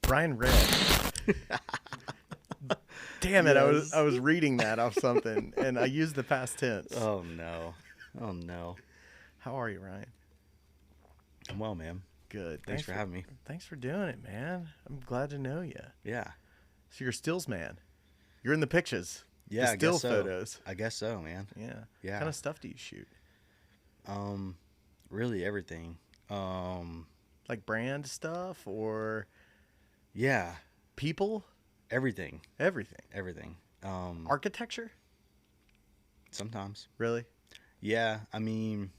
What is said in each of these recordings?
Ryan read. Damn it! Yes. I was reading that off something, and I used the past tense. Oh no. Oh no. How are you, Ryan? I'm well, man. Good. Thanks for having me. Thanks for doing it, man. I'm glad to know you. Yeah. So you're a stills man. You're in the pictures. Yeah, the I still guess so. photos. I guess so, man. Yeah. Yeah. What kind of stuff do you shoot? Really everything. Like brand stuff or Yeah. people? Everything. Everything. Architecture? Sometimes. Really? Yeah. I mean,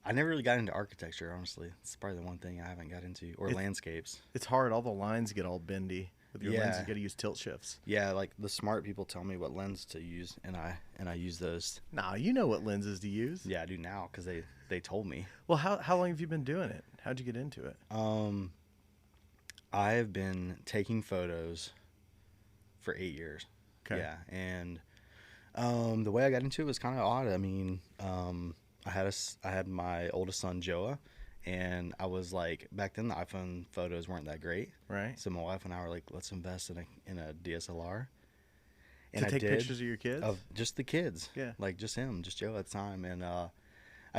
I never really got into architecture, honestly. It's probably the one thing I haven't got into. Or landscapes. It's hard. All the lines get all bendy. With your lens, you got to use tilt shifts. Yeah, like the smart people tell me what lens to use, and I use those. Nah, you know what lenses to use. Yeah, I do now because they told me. Well, how long have you been doing it? How'd you get into it? I have been taking photos for 8 years. Okay. Yeah, and the way I got into it was kind of odd. I mean, I had my oldest son Joa, and I was like, back then the iPhone photos weren't that great, right? So my wife and I were like, let's invest in a DSLR. And to take pictures of your kids? Of just the kids. Yeah. Like just him, just Joe at the time. And I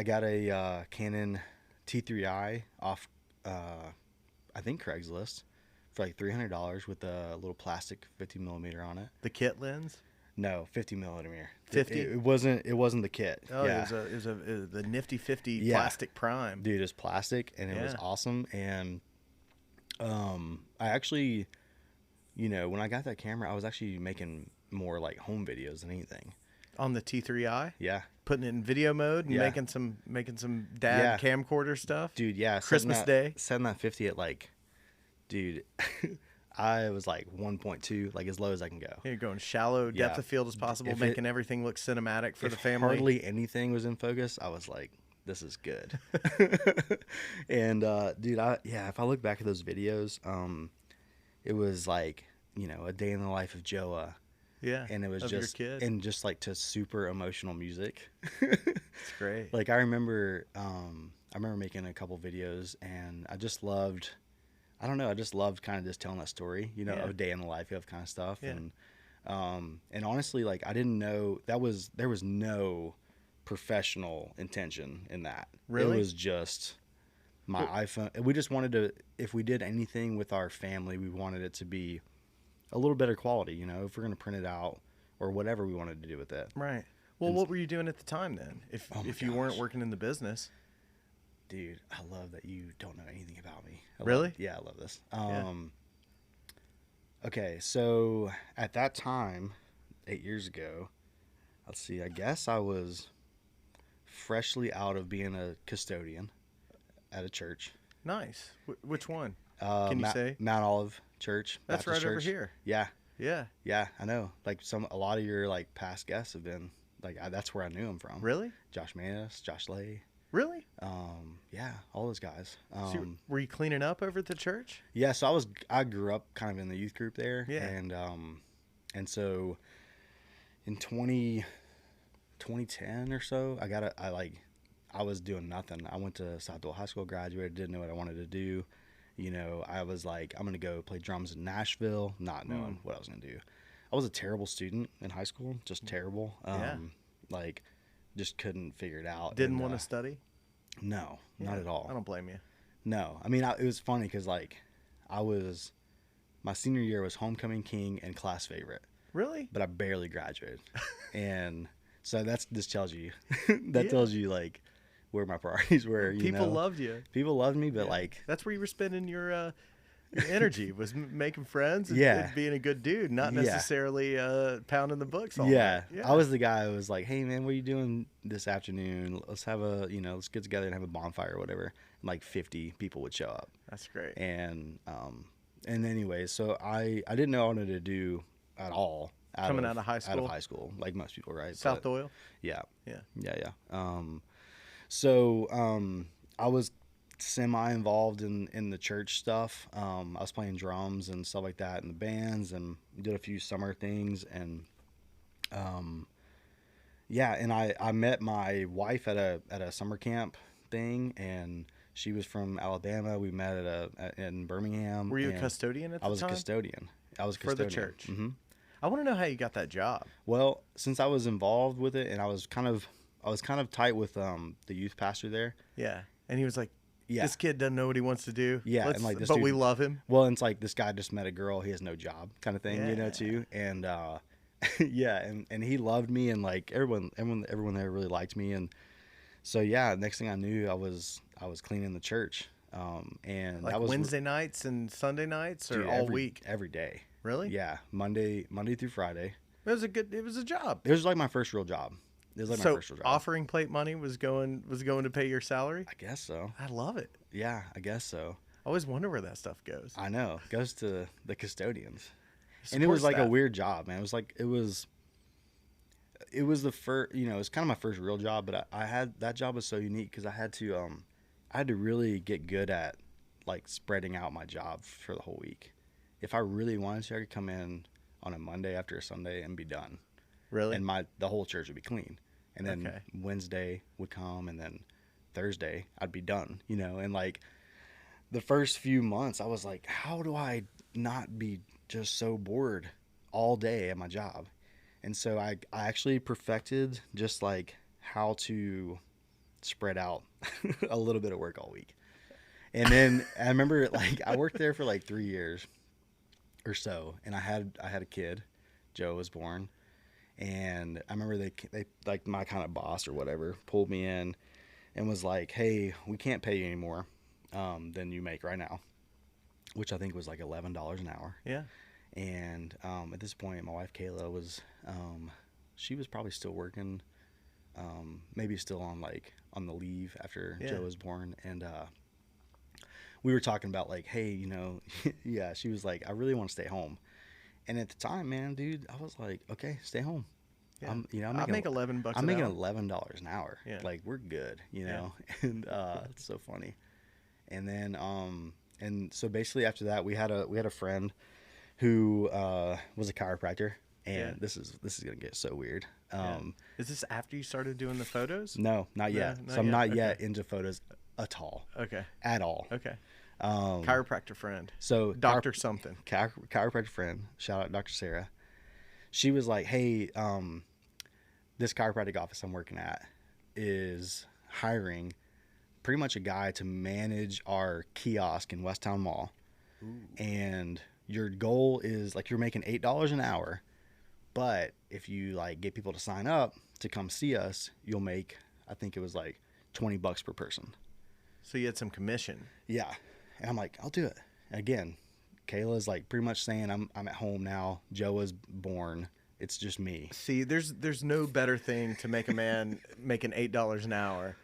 got a Canon T3i off, I think Craigslist for like $300 with a little plastic 50 millimeter on it. The kit lens? No, 50 millimeter. 50? It wasn't the kit. Oh, yeah. it was the nifty 50 Yeah. plastic prime. Dude, it's plastic and it was awesome. And I actually, when I got that camera, I was actually making more like home videos than anything. On the T3i? Yeah. Putting it in video mode and Yeah. making some dad camcorder stuff? Dude, yeah. Christmas Day? Setting that 50 at like, dude, I was like 1.2, like as low as I can go. You're going shallow depth of field as possible, making everything look cinematic for the family. Hardly anything was in focus. I was like, this is good. And dude, if I look back at those videos, it was like, a day in the life of Joa. Yeah. And it was just your kid. and just like to super emotional music. It's great. Like I remember making a couple videos, and I just loved kind of just telling that story, of a day in the life of kind of stuff. Yeah. And honestly, like I didn't know there was no professional intention in that. Really? It was just my iPhone. We just wanted to, if we did anything with our family, we wanted it to be a little better quality, if we're going to print it out or whatever we wanted to do with it. Right. Well, what were you doing at the time then? If you weren't working in the business? Dude, I love that you don't know anything about me. Really? I love this. Okay, so at that time, 8 years ago, let's see, I guess I was freshly out of being a custodian at a church. Nice. Which one? Can you say? Mount Olive Church. That's Baptist right over Church. here. Yeah. Yeah. Yeah, I know. Like a lot of your like past guests have been like that's where I knew them from. Really? Josh Manis, Josh Lay. Really? Yeah, all those guys. So were you cleaning up over at the church? Yeah, so I grew up kind of in the youth group there. Yeah. And so in 2010 or so, I was doing nothing. I went to Southwell High School, graduated, didn't know what I wanted to do. I was like, I'm going to go play drums in Nashville, not knowing what I was going to do. I was a terrible student in high school, just terrible. Like, just couldn't figure it out. Didn't want to study? No, not at all. I don't blame you. No. I mean, it was funny because, like, my senior year was homecoming king and class favorite. Really? But I barely graduated. And so this tells you, tells you, like, where my priorities were. People loved you. People loved me, but like that's where you were spending your energy was making friends and, Yeah. and being a good dude, not Yeah. necessarily pounding the books all yeah. night. I was the guy who was like, hey man, what are you doing this afternoon? Let's have let's get together and have a bonfire or whatever. And like 50 people would show up. That's great. And anyway, so I didn't know what I wanted to do at all. Coming out of high school? Out of high school, like most people, right? South Doyle? Yeah. Yeah. So I was semi-involved in the church stuff. I was playing drums and stuff like that in the bands, and did a few summer things. And and I met my wife at a summer camp thing, and She was from Alabama. We met in Birmingham. Were you a custodian at the time? I was a custodian. For the church. Mm-hmm. I want to know how you got that job. Well, since I was involved with it, and I was kind of tight with the youth pastor there. Yeah, and he was like, yeah, this kid doesn't know what he wants to do. Yeah, and like this but dude, we love him. Well, and it's like this guy just met a girl. He has no job, kind of thing, Yeah. too. And yeah, and he loved me, and like everyone there really liked me, and so yeah. Next thing I knew, I was cleaning the church, and like that was Wednesday nights and Sunday nights, or dude, all week, every day. Really? Yeah, Monday through Friday. It was a job. It was like my first real job. It was like my first real job. Offering plate money was going to pay your salary? I guess so. I love it. Yeah, I guess so. I always wonder where that stuff goes. I know. It goes to the custodians. And it was like a weird job, man. It was the first, it was kind of my first real job, but I had, that job was so unique because I had to really get good at like spreading out my job for the whole week. If I really wanted to, I could come in on a Monday after a Sunday and be done. Really? And the whole church would be clean. And then Wednesday would come, and then Thursday I'd be done, and like the first few months I was like, how do I not be just so bored all day at my job? And so I actually perfected just like how to spread out a little bit of work all week. And then I remember like I worked there for like 3 years or so, and I had a kid. Joe was born. And I remember they like my kind of boss or whatever pulled me in and was like, hey, we can't pay you any more than you make right now, which I think was like $11 an hour. Yeah. And at this point, my wife Kayla was she was probably still working, maybe still on the leave after Joe was born. And we were talking about like, hey, yeah, she was like, I really want to stay home. And at the time, man, dude, I was like, okay, stay home. Yeah. I make $11 I'm making $11 an hour. Yeah. Like we're good, and it's so funny. And then and so basically after that, we had a friend who was a chiropractor, and this is gonna get so weird. Is this after you started doing the photos? No, not yet. Not so I'm yet? not yet into photos at all. Okay. At all. Okay. Chiropractor friend. So Dr. something. Chiropractor friend. Shout out Dr. Sarah. She was like, hey, this chiropractic office I'm working at is hiring pretty much a guy to manage our kiosk in Westtown Mall. Ooh. And your goal is like you're making $8 an hour, but if you like get people to sign up to come see us, you'll make, I think it was like $20 per person. So you had some commission. Yeah. And I'm like, I'll do it. Again, Kayla's like pretty much saying I'm at home now. Joe was born. It's just me. See, there's no better thing to make a man making $8 an hour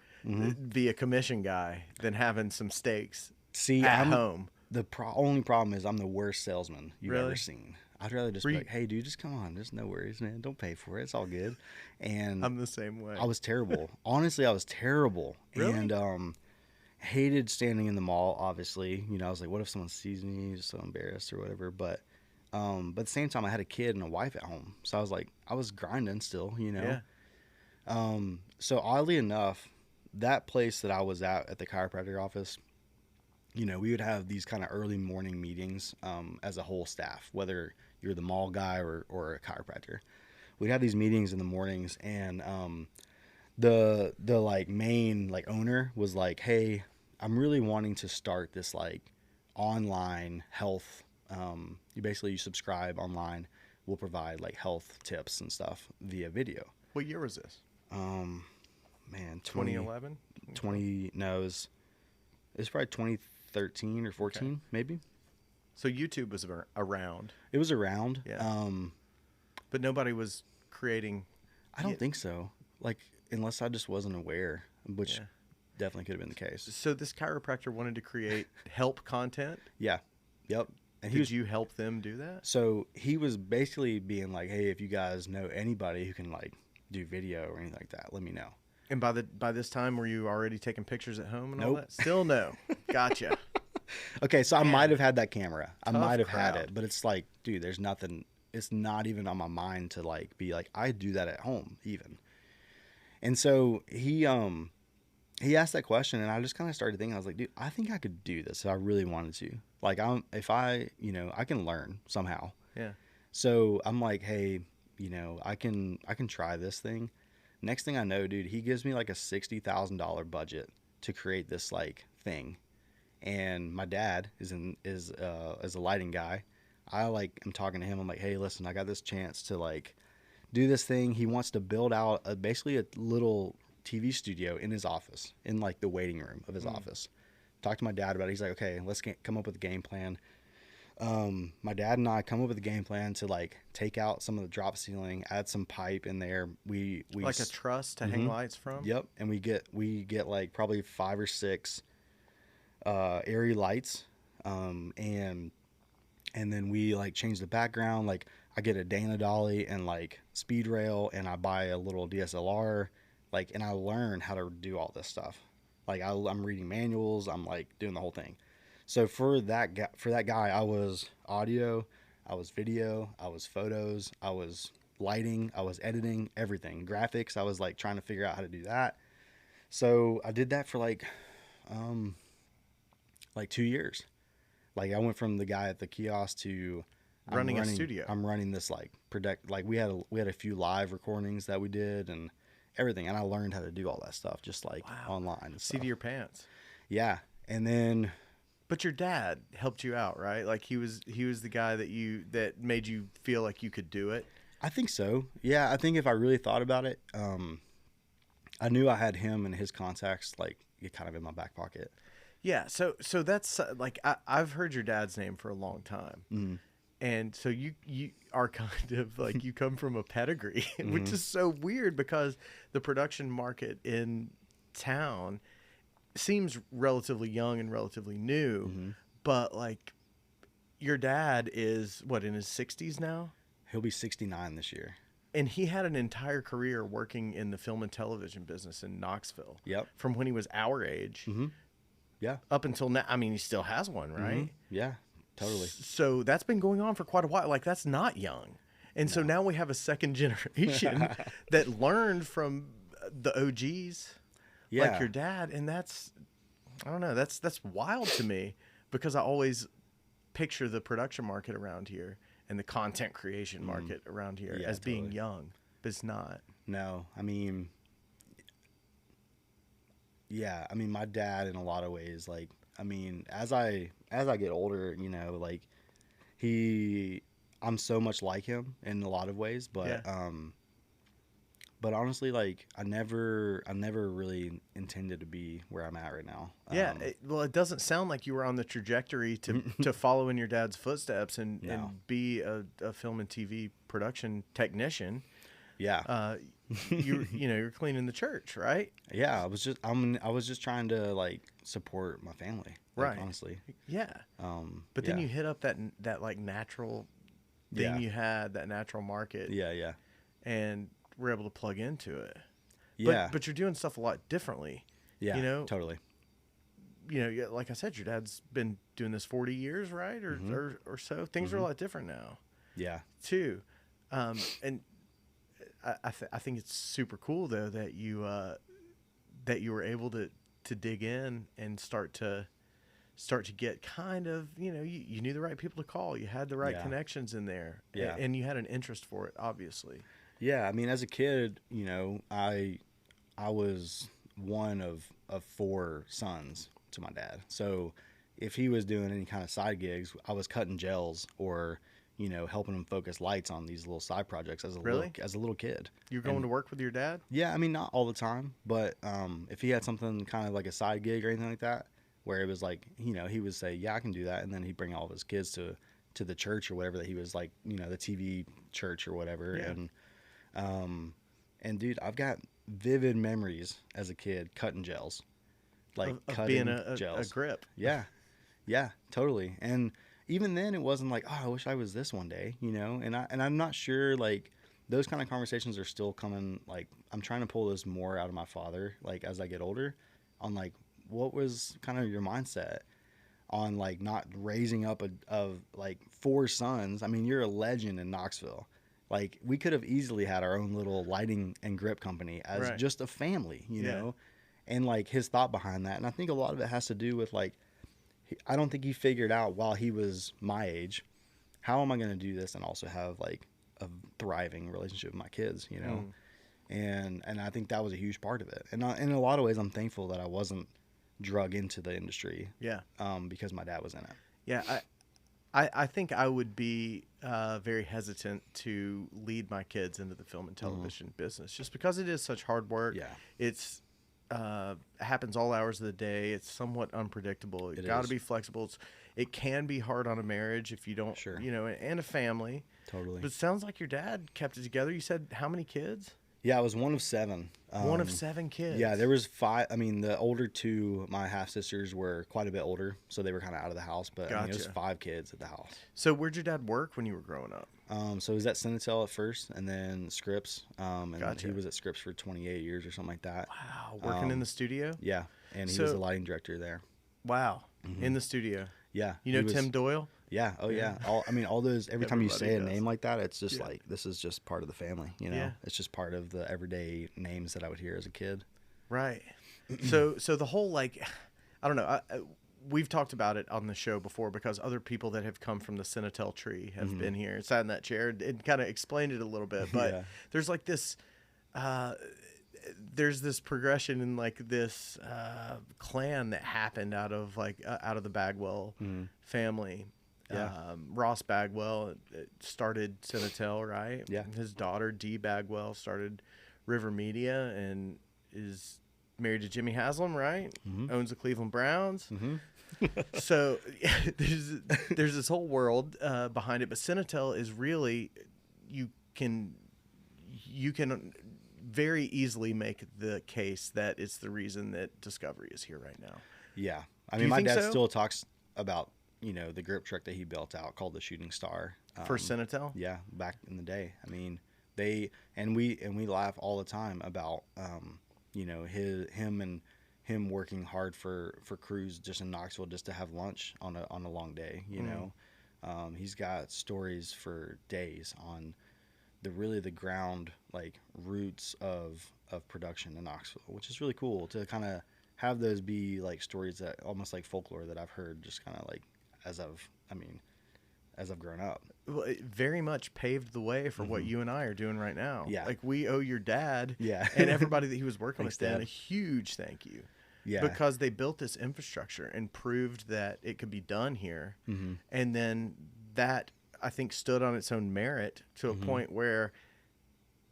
be a commission guy than having some steaks at home. The only problem is I'm the worst salesman you've Really? ever seen. I'd rather just be like, hey, dude, just come on. There's no worries, man. Don't pay for it. It's all good. And I'm the same way. I was terrible. Honestly, I was terrible. Really? And hated standing in the mall, obviously. I was like, what if someone sees me? Just so embarrassed or whatever. But at the same time, I had a kid and a wife at home. So I was like, I was grinding still, Yeah. So oddly enough, that place that I was at the chiropractic office, we would have these kind of early morning meetings as a whole staff, whether you're the mall guy or a chiropractor. We'd have these meetings in the mornings, and the like main like owner was like, hey, I'm really wanting to start this like online health. You subscribe online. We'll provide like health tips and stuff via video. What year was this? Man, 2011? No, it was probably 2013 or 14, maybe. So YouTube was around. It was around. Yeah. But nobody was creating. I don't think so. Like, unless I just wasn't aware, which definitely could have been the case. So this chiropractor wanted to create help content? Yeah. Yep. And Did you help them do that? So he was basically being like, hey, if you guys know anybody who can like do video or anything like that, let me know. And by this time, were you already taking pictures at home and all Nope. that? Still no. Gotcha. Okay, so I might have had that camera. I Tough might have crowd. had it, but it's like, dude, there's nothing. It's not even on my mind to like be like, I do that at home even. And so he he asked that question, and I just kind of started thinking. I was like, dude, I think I could do this if I really wanted to. Like, if I, I can learn somehow. Yeah. So I'm like, hey, I can try this thing. Next thing I know, dude, he gives me like a $60,000 budget to create this like thing. And my dad is a lighting guy. I like am talking to him. I'm like, hey, listen, I got this chance to like do this thing. He wants to build out basically a little TV studio in his office, in like the waiting room of his office. Talked to my dad about it. He's like, okay, let's come up with a game plan. My dad and I come up with a game plan to like take out some of the drop ceiling, add some pipe in there. We like a truss to hang lights from. Yep, and we get like probably 5 or 6 airy lights, and then we like change the background. Like I get a Dana dolly and like speed rail, and I buy a little DSLR, like, and I learn how to do all this stuff. Like I'm reading manuals. I'm like doing the whole thing. So for that guy, I was audio, I was video, I was photos, I was lighting, I was editing, everything, graphics. I was like trying to figure out how to do that. So I did that for like 2 years. Like I went from the guy at the kiosk to running a studio. I'm running this like we had a few live recordings that we did and everything, and I learned how to do all that stuff just like online. Seat of your pants. Yeah, and then. But your dad helped you out, right? Like he was the guy that made you feel like you could do it. I think so. Yeah, I think if I really thought about it, I knew I had him and his contacts like kind of in my back pocket. Yeah, so that's like I've heard your dad's name for a long time, and so you are kind of like you come from a pedigree, which is so weird because the production market in town seems relatively young and relatively new, but like your dad is what, in his 60s now? He'll be 69 this year. And he had an entire career working in the film and television business in Knoxville. Yep. From when he was our age. Yeah. Up until now. I mean, he still has one, right? Yeah, totally. So that's been going on for quite a while. Like, that's not young. And so now we have a second generation that learned from the OGs. Yeah. Like your dad, and that's, I don't know, that's wild to me because I always picture the production market around here and the content creation market around here as being young, but it's not. No, I mean, my dad in a lot of ways, like, I mean, as I get older, like I'm so much like him in a lot of ways, but but honestly, like I never really intended to be where I'm at right now. Yeah, it doesn't sound like you were on the trajectory to follow in your dad's footsteps and be a film and TV production technician. Yeah. You're cleaning the church, right? Yeah, I was just trying to like support my family, like, right? Honestly. Yeah. But then you hit up that like natural thing you had, that natural market. Yeah. And we're able to plug into it. Yeah. But you're doing stuff a lot differently. Yeah. Totally. Like I said, your dad's been doing this 40 years, right? Or so. Things are a lot different now. Yeah. Too. And I think it's super cool though that you were able to dig in and start to get kind of, you knew the right people to call. You had the right connections in there. Yeah. And you had an interest for it, obviously. Yeah, I mean, as a kid, I was one of 4 sons to my dad. So if he was doing any kind of side gigs, I was cutting gels or, helping him focus lights on these little side projects as a little kid. You're going to work with your dad? Yeah, I mean, not all the time, but if he had something kind of like a side gig or anything like that, where it was like, he would say, yeah, I can do that, and then he'd bring all of his kids to the church or whatever that he was like, the TV church or whatever, and dude, I've got vivid memories as a kid cutting gels, like of cutting being a grip. Yeah, totally. And even then, it wasn't like, oh, I wish I was this one day, And I'm not sure, like, those kind of conversations are still coming. Like, I'm trying to pull this more out of my father, like as I get older, on like what was kind of your mindset on like not raising up of like 4 sons. I mean, you're a legend in Knoxville. Like, we could have easily had our own little lighting and grip company as just a family, you know? and like his thought behind that. And I think a lot of it has to do with like, I don't think he figured out while he was my age, how am I going to do this and also have like a thriving relationship with my kids, you know? And I think that was a huge part of it. And in a lot of ways, I'm thankful that I wasn't drug into the industry. Yeah. Because my dad was in it. Yeah. I think I would be very hesitant to lead my kids into the film and television business just because it is such hard work. Yeah. It's happens all hours of the day. It's somewhat unpredictable. You got to be flexible. It can be hard on a marriage if you don't, you know, and a family. Totally. But it sounds like your dad kept it together. You said how many kids? Yeah, I was one of 7. One of 7 kids. Yeah, there was 5. I mean, the older 2, my half sisters, were quite a bit older, so they were kind of out of the house. But I mean, it was 5 kids at the house. So where'd your dad work when you were growing up? So he was at Senatel at first, and then Scripps. And he was at Scripps for 28 years or something like that. Wow, working in the studio? Yeah, and he was the lighting director there. Wow, in the studio. Yeah. You know Tim Doyle? Yeah. Oh, yeah. All those, every time you say a does. name like that, it's just like, this is just part of the family, you know? Yeah. It's just part of the everyday names that I would hear as a kid. Right. So the whole, like, I don't know. We've talked about it on the show before because other people that have come from the Senatel tree have been here, sat in that chair, and kind of explained it a little bit. But there's like this, there's this progression in like this clan that happened out of the Bagwell family. Yeah. Ross Bagwell started Senatel, right? Yeah. His daughter Dee Bagwell started River Media and is married to Jimmy Haslam, right? Owns the Cleveland Browns. So there's this whole world behind it, but Senatel is really you can very easily make the case that it's the reason that Discovery is here right now. Yeah. I mean, my dad still talks about, you know, the grip truck that he built out called the Shooting Star. For Senatel? Yeah, back in the day. I mean, we laugh all the time about, you know, him working hard for crews just in Knoxville just to have lunch on a long day, you know. He's got stories for days on the ground, like, roots of production in Knoxville, which is really cool to kind of have those be like stories that almost like folklore that I've heard just kind of like as I've grown up. Well, it very much paved the way for what you and I are doing right now. Yeah. Like, we owe your dad and everybody that he was working with then a huge thank you. Yeah. Because they built this infrastructure and proved that it could be done here. And then that, I think, stood on its own merit to a point where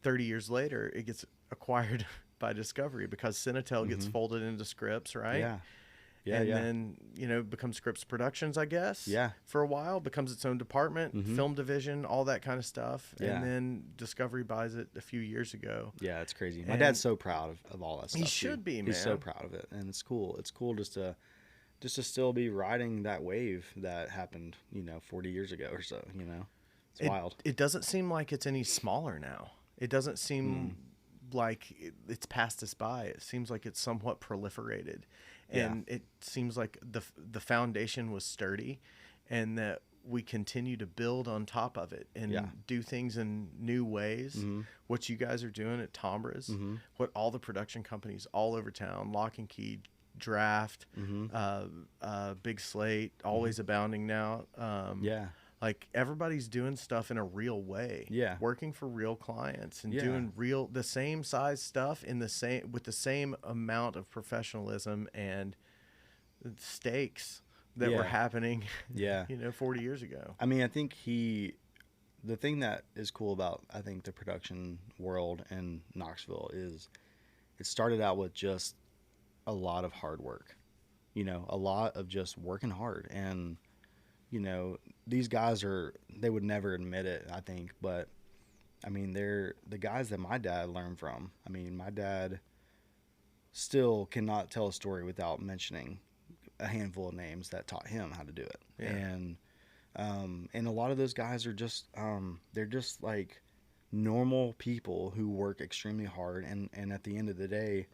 30 years later it gets acquired by Discovery because Senatel gets folded into Scripps, right? Yeah. And then, you know, becomes Scripps Productions, I guess. Yeah. For a while, becomes its own department, film division, all that kind of stuff. Yeah. And then Discovery buys it a few years ago. Yeah, it's crazy. My dad's so proud of all that stuff. He should be, man. He's so proud of it, and it's cool. It's cool just to still be riding that wave that happened, you know, 40 years ago or so. You know, it's wild. It doesn't seem like it's any smaller now. It doesn't seem like it's passed us by. It seems like it's somewhat proliferated. And it seems like the foundation was sturdy and that we continue to build on top of it and do things in new ways. What you guys are doing at Tombra's, what all the production companies all over town, Lock and Key, Draft, Big Slate, Always Abounding now. Like, everybody's doing stuff in a real way. Yeah. Working for real clients and doing the same size stuff with the same amount of professionalism and stakes that were happening, you know, 40 years ago. I mean, I think the thing that is cool about, I think, the production world in Knoxville is it started out with just a lot of hard work, you know, a lot of just working hard. And, you know, these guys they would never admit it, I think, but I mean, they're the guys that my dad learned from. I mean, my dad still cannot tell a story without mentioning a handful of names that taught him how to do it. And a lot of those guys are just, they're just like normal people who work extremely hard. And at the end of the day,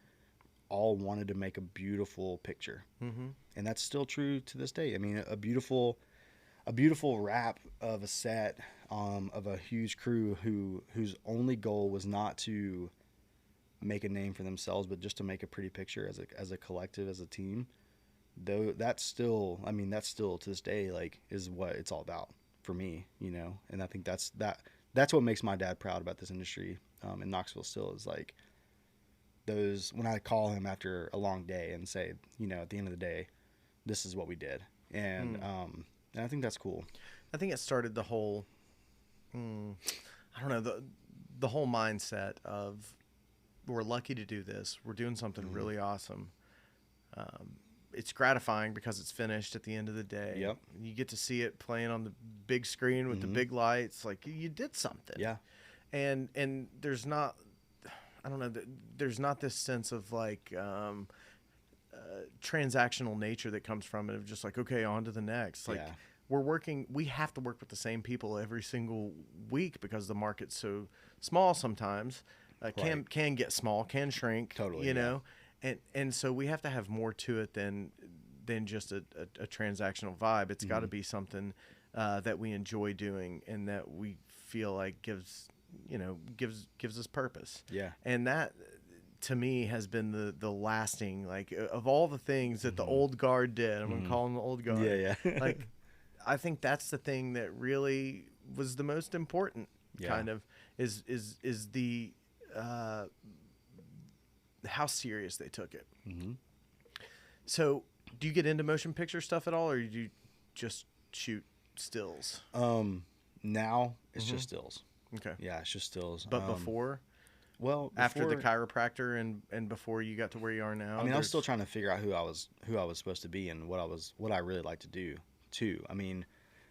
all wanted to make a beautiful picture. And that's still true to this day. I mean, a beautiful wrap of a set, of a huge crew whose only goal was not to make a name for themselves, but just to make a pretty picture as a collective, as a team. Though that's still, I mean, that's still to this day, like, is what it's all about for me, you know. And I think that's what makes my dad proud about this industry in Knoxville still, is like those, when I call him after a long day and say, you know, at the end of the day, this is what we did. And I think that's cool. I think it started the whole, I don't know, the whole mindset of, we're lucky to do this. We're doing something really awesome. It's gratifying because it's finished at the end of the day. Yep. You get to see it playing on the big screen with the big lights. Like, you did something. Yeah. And there's not, I don't know, there's not this sense of like transactional nature that comes from it, of just like, okay, on to the next. Like, we have to work with the same people every single week because the market's so small sometimes. Can get small, can shrink. Totally. You know? And so we have to have more to it than just a transactional vibe. It's got to be something that we enjoy doing and that we feel like gives us purpose. Yeah. And that, to me, has been the lasting, like, of all the things that the old guard did. I'm gonna call them the old guard. Yeah. Like, I think that's the thing that really was the most important. Kind of is the how serious they took it. So, do you get into motion picture stuff at all, or do you just shoot stills? Now it's just stills. Okay. Yeah, it's just stills. But before? Well, after the chiropractor and before you got to where you are now? I mean, I was still trying to figure out who I was supposed to be and what I really like to do too. I mean,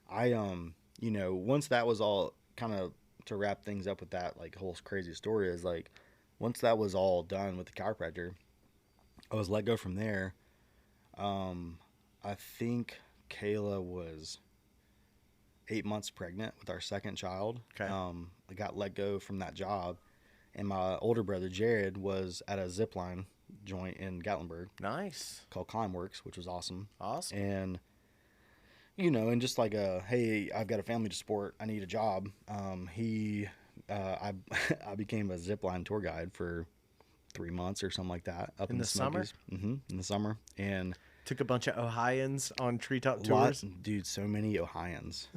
I you know, once that was all kind of, to wrap things up with that, like, whole crazy story, is like, once that was all done with the chiropractor, I was let go from there. I think Kayla was 8 months pregnant with our second child. Okay. I got let go from that job, and my older brother Jared was at a zipline joint in Gatlinburg. Nice. Called Climbworks, which was awesome. Awesome. And, you know, and just like hey, I've got a family to support, I need a job. I became a zipline tour guide for 3 months or something like that up in the Smokies. In the summer. And took a bunch of Ohioans on treetop tours. Dude, so many Ohioans.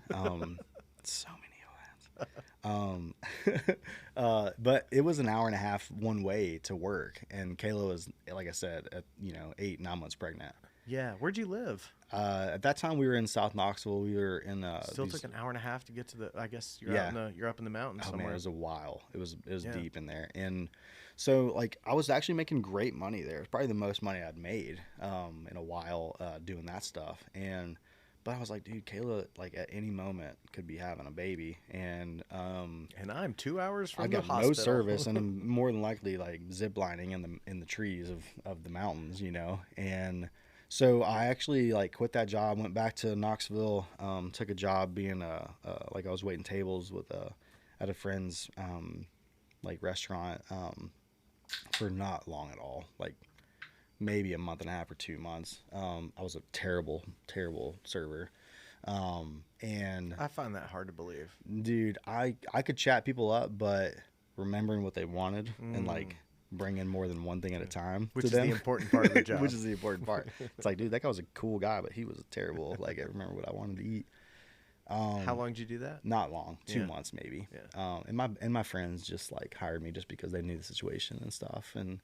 So many Ohioans. But it was an hour and a half one way to work, and Kayla was, like I said, 8-9 months pregnant. Yeah. Where'd you live? At that time, we were in South Knoxville. We were in still took an hour and a half to get to the. I guess you're up in the mountains somewhere. Man, it was a while. It was deep in there, and so, like, I was actually making great money there. It was probably the most money I'd made in a while doing that stuff. But I was like, dude, Kayla, like, at any moment could be having a baby, and I'm 2 hours from the hospital. I got no service, and I'm more than likely like ziplining in the trees of the mountains, you know. And so I actually, like, quit that job, went back to Knoxville, took a job being like, I was waiting tables at a friend's like restaurant for not long at all, like maybe a month and a half or 2 months. I was a terrible server, and I find that hard to believe, dude. I could chat people up, but remembering what they wanted and, like, bring in more than one thing at a time, which is the important part of the job. Which is the important part. It's like, dude, that guy was a cool guy, but he was terrible. Like, I remember what I wanted to eat. How long did you do that? Not long, 2 months maybe. Yeah. And my friends just, like, hired me just because they knew the situation and stuff. And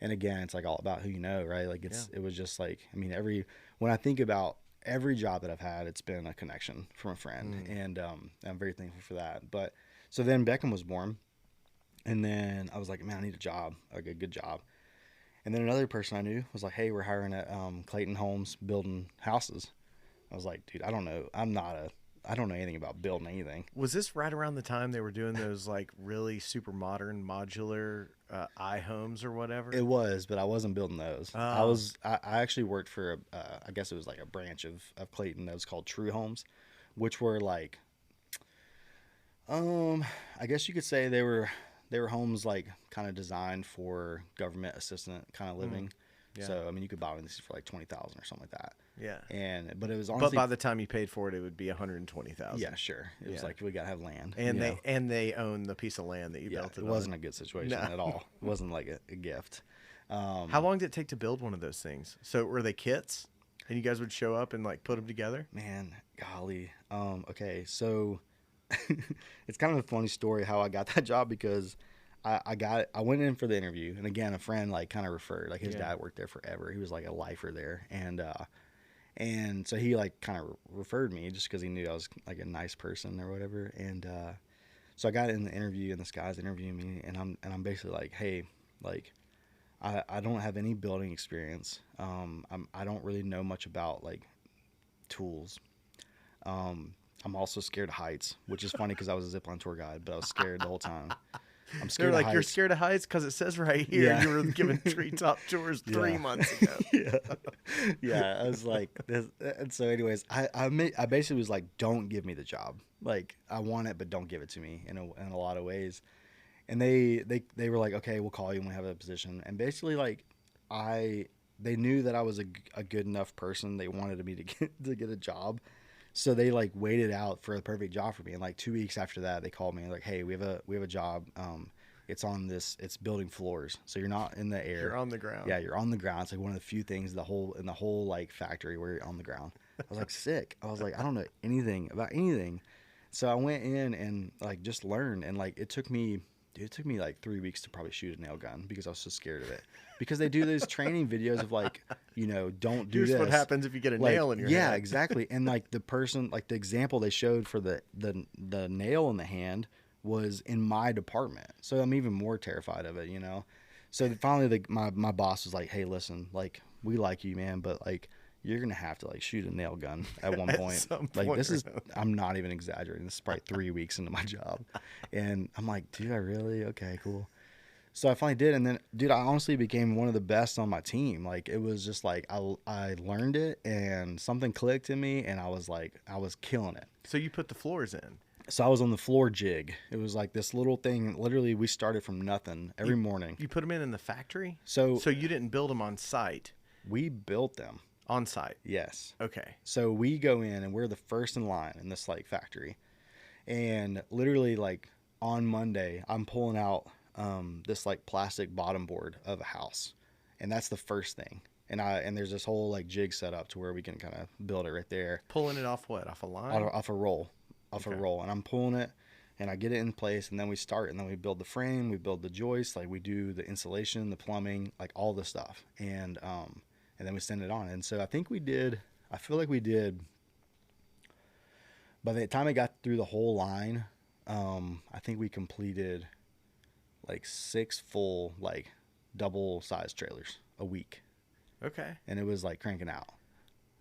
again, it's like all about who you know, right? Like, it was just like, I mean, when I think about every job that I've had, it's been a connection from a friend, and I'm very thankful for that. But so then Beckham was born. And then I was like, man, I need a job, like a good job. And then another person I knew was like, hey, we're hiring at Clayton Homes building houses. I was like, dude, I don't know. I don't know anything about building anything. Was this right around the time they were doing those, like, really super modern modular iHomes or whatever? It was, but I wasn't building those. I actually worked for I guess it was like a branch of Clayton that was called True Homes, which were like, I guess you could say they were homes, like, kind of designed for government assistant kind of living. Yeah. So I mean, you could buy these for like 20,000 or something like that. Yeah. But it was But honestly, by the time you paid for it, it would be 120,000. yeah, sure. It was Yeah. like we gotta have land, And you know? they own the piece of land that you Yeah, built it it on. wasn't a good situation No. at all. It wasn't like a gift. How long did it take to build one of those things? So were they kits, and you guys would show up and like put them together? Man, golly. Okay, so it's kind of a funny story how I got that job, because I went in for the interview, and again, a friend like kind of referred, like his dad worked there forever. He was like a lifer there, and so he like kind of referred me just because he knew I was like a nice person or whatever. And so I got in the interview, and this guy's interviewing me, and I'm basically like, hey, like I don't have any building experience. I don't really know much about like tools. I'm also scared of heights, which is funny because I was a zipline tour guide, but I was scared the whole time. I'm They're scared of like, heights. you're scared of heights because it says right here Yeah. you were given treetop tours 3 months ago. Yeah. I was like, this, and so anyways, I basically was like, don't give me the job. Like, I want it, but don't give it to me in a lot of ways. And they were like, okay, we'll call you when we have a position. And basically, like, they knew that I was a good enough person. They wanted me to get a job. So they like waited out for the perfect job for me. And like 2 weeks after that, they called me and like, hey, we have a job. It's building floors. So you're not in the air. You're on the ground. Yeah, you're on the ground. It's like one of the few things in the whole like factory where you're on the ground. I was like, sick. I was like, I don't know anything about anything. So I went in and like just learned, and like it took me like 3 weeks to probably shoot a nail gun because I was so scared of it. Because they do those training videos of like, you know, don't do Here's this. what happens if you get a Like, nail in your yeah, hand. exactly. And like the person, like the example they showed for the nail in the hand was in my department. So I'm even more terrified of it, you know? So finally my boss was like, hey, listen, like we like you, man, but like you're going to have to like shoot a nail gun at one point. some Like point this is, around. I'm not even exaggerating. This is probably 3 weeks into my job. And I'm like, dude, I really? Okay, cool. So I finally did, and then, dude, I honestly became one of the best on my team. Like, it was just like I learned it, and something clicked in me, and I was killing it. So you put the floors in. So I was on the floor jig. It was like this little thing. Literally, we started from nothing every morning. You put them in the factory? So you didn't build them on site? we built them. On site. Yes. Okay. So we go in, and we're the first in line in this like factory, and literally like on Monday, I'm pulling out this like plastic bottom board of a house, and that's the first thing. And there's this whole like jig set up to where we can kind of build it right there. Pulling it off what? Off a line? Off a roll, a roll, and I'm pulling it, and I get it in place, and then we start, and then we build the frame, we build the joists, like we do the insulation, the plumbing, like all the stuff, and then we send it on. And so I feel like we did. By the time I got through the whole line, I think we completed like 6 full like double sized trailers a week. Okay. And it was like cranking out.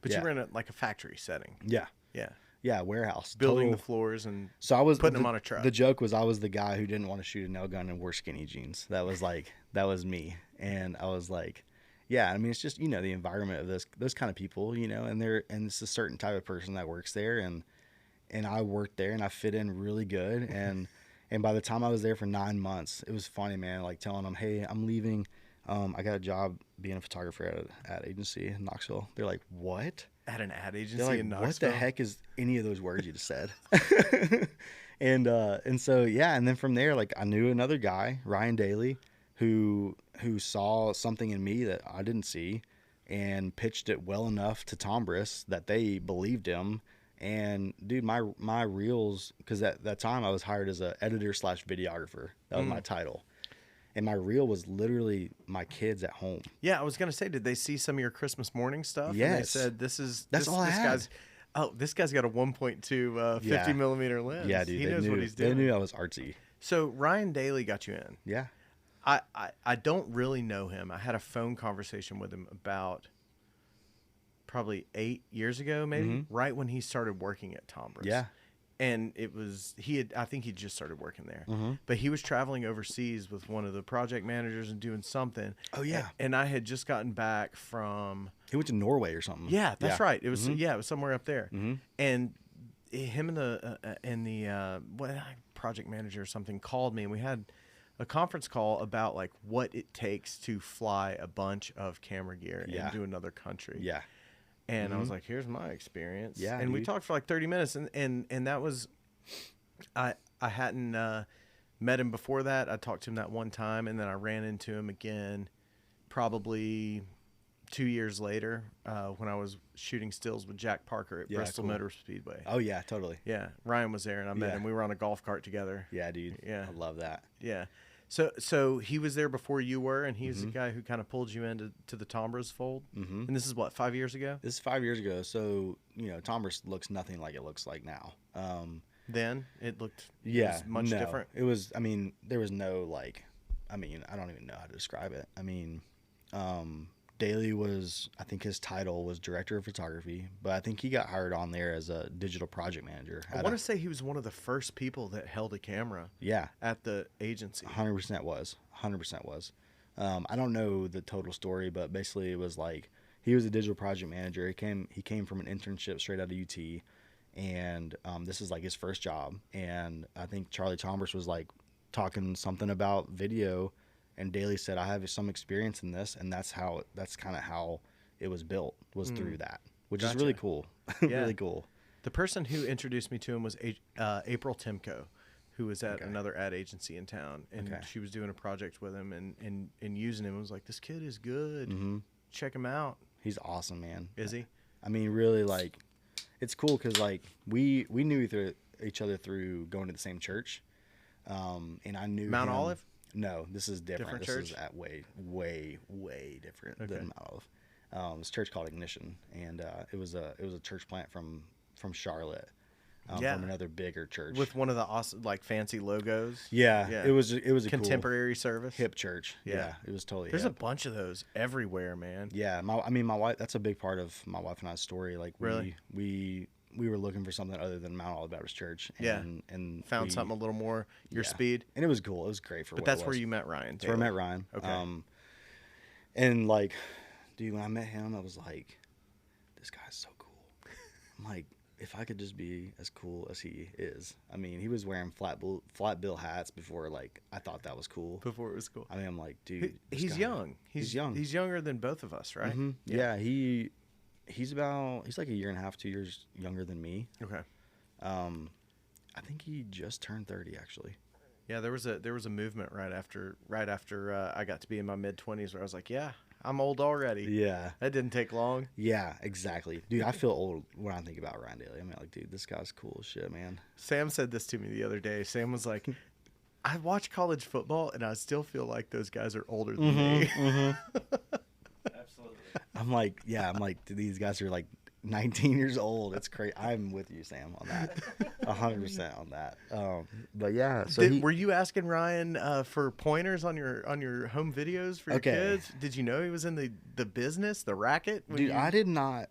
But Yeah. you were in like a factory setting. Yeah. Yeah. Warehouse. Building Total. the floors and So I was putting them on a truck. The joke was I was the guy who didn't want to shoot a nail gun and wear skinny jeans. That was me. And I was like, yeah, I mean, it's just, you know, the environment of those kind of people, you know, and it's a certain type of person that works there, and I worked there, and I fit in really good. And by the time I was there for 9 months, it was funny, man, like telling them, hey, I'm leaving. I got a job being a photographer at an ad agency in Knoxville. They're like, what? At an ad They're agency like, in Knoxville? what the heck is any of those words you just said? And so, yeah. And then from there, like I knew another guy, Ryan Daly, who saw something in me that I didn't see, and pitched it well enough to Tom Briss that they believed him. And dude, my reels, because at that time I was hired as a editor / videographer. That was my title. And my reel was literally my kids at home. Yeah, I was gonna say, did they see some of your Christmas morning stuff? And they Yes. said That's all I had. This guy's got a 1.2 50 millimeter lens. Yeah, dude. He knows what he's doing. They knew I was artsy. So Ryan Daly got you in. Yeah. I don't really know him. I had a phone conversation with him about probably 8 years ago, maybe, right when he started working at Tom Briss. Yeah. And I think he just started working there, but he was traveling overseas with one of the project managers and doing something. Oh, yeah. And I had just gotten back from, He went to Norway or something. yeah, that's right. It was, it was somewhere up there. Mm-hmm. And him and the project manager or something called me, and we had a conference call about like what it takes to fly a bunch of camera gear into another country. Yeah. And I was like, here's my experience. Yeah, and we dude. talked for like 30 minutes, and that was, I hadn't met him before that. I talked to him that one time, and then I ran into him again probably 2 years later when I was shooting stills with Jack Parker at Bristol Motor Speedway. Oh, yeah, totally. Yeah, Ryan was there, and I met him. We were on a golf cart together. Yeah, dude. Yeah. I love that. Yeah. So he was there before you were, and he was the guy who kind of pulled you into the Tombras fold. Mm-hmm. And this is what, 5 years ago? This is 5 years ago. So, Tombras looks nothing like it looks like now. Then it looked was much different. It was, there was no I don't even know how to describe it. Daly was, I think his title was director of photography, but I think he got hired on there as a digital project manager. I want to say he was one of the first people that held a camera. Yeah. At the agency. 100% was. 100% was. I don't know the total story, but basically it was like he was a digital project manager. He came from an internship straight out of UT, and this is like his first job. And I think Charlie Tombras was like talking something about video. And Daly said, I have some experience in this, and that's kind of how it was built, was through that, which is really cool. Really cool. The person who introduced me to him was April Timko, who was at another ad agency in town, and she was doing a project with him and using him. I was like, this kid is good. Mm-hmm. Check him out. He's awesome, man. Is he? Really, it's cool because we knew each other through going to the same church, and I knew Mount him. Olive. No, this is different. This church? is at way different than Mount Olive. It's a church called Ignition, and it was a church plant from Charlotte, from another bigger church with one of the awesome fancy logos. Yeah. It was a contemporary cool, service, hip church. Yeah, it was totally. There's a bunch of those everywhere, man. Yeah, my wife. That's a big part of my wife and I's story. Really, we were looking for something other than Mount Olive Baptist Church. And found something a little more your speed. And it was cool. It was great for. But that's where you met Ryan. That's where I met Ryan. Okay. And dude, when I met him, I was like, this guy's so cool. I'm like, if I could just be as cool as he is. He was wearing flat bill hats before. I thought that was cool. Before it was cool. I'm like, dude, he's young. He's young. He's younger than both of us, right? Mm-hmm. Yeah. He's like a year and a half, 2 years younger than me. Okay. I think he just turned 30, actually. Yeah, there was a movement right after I got to be in my mid-20s where I was like, yeah, I'm old already. Yeah. That didn't take long. Yeah, exactly. Dude, I feel old when I think about Ryan Daly. dude, this guy's cool as shit, man. Sam said this to me the other day. Sam was like, I watch college football and I still feel like those guys are older than me. Mm-hmm. Absolutely. I'm like, these guys are 19 years old. It's crazy. I'm with you, Sam, on that. 100% on that. But yeah. So were you asking Ryan for pointers on your home videos for your kids? Did you know he was in the business, the racket? Dude, I didn't know.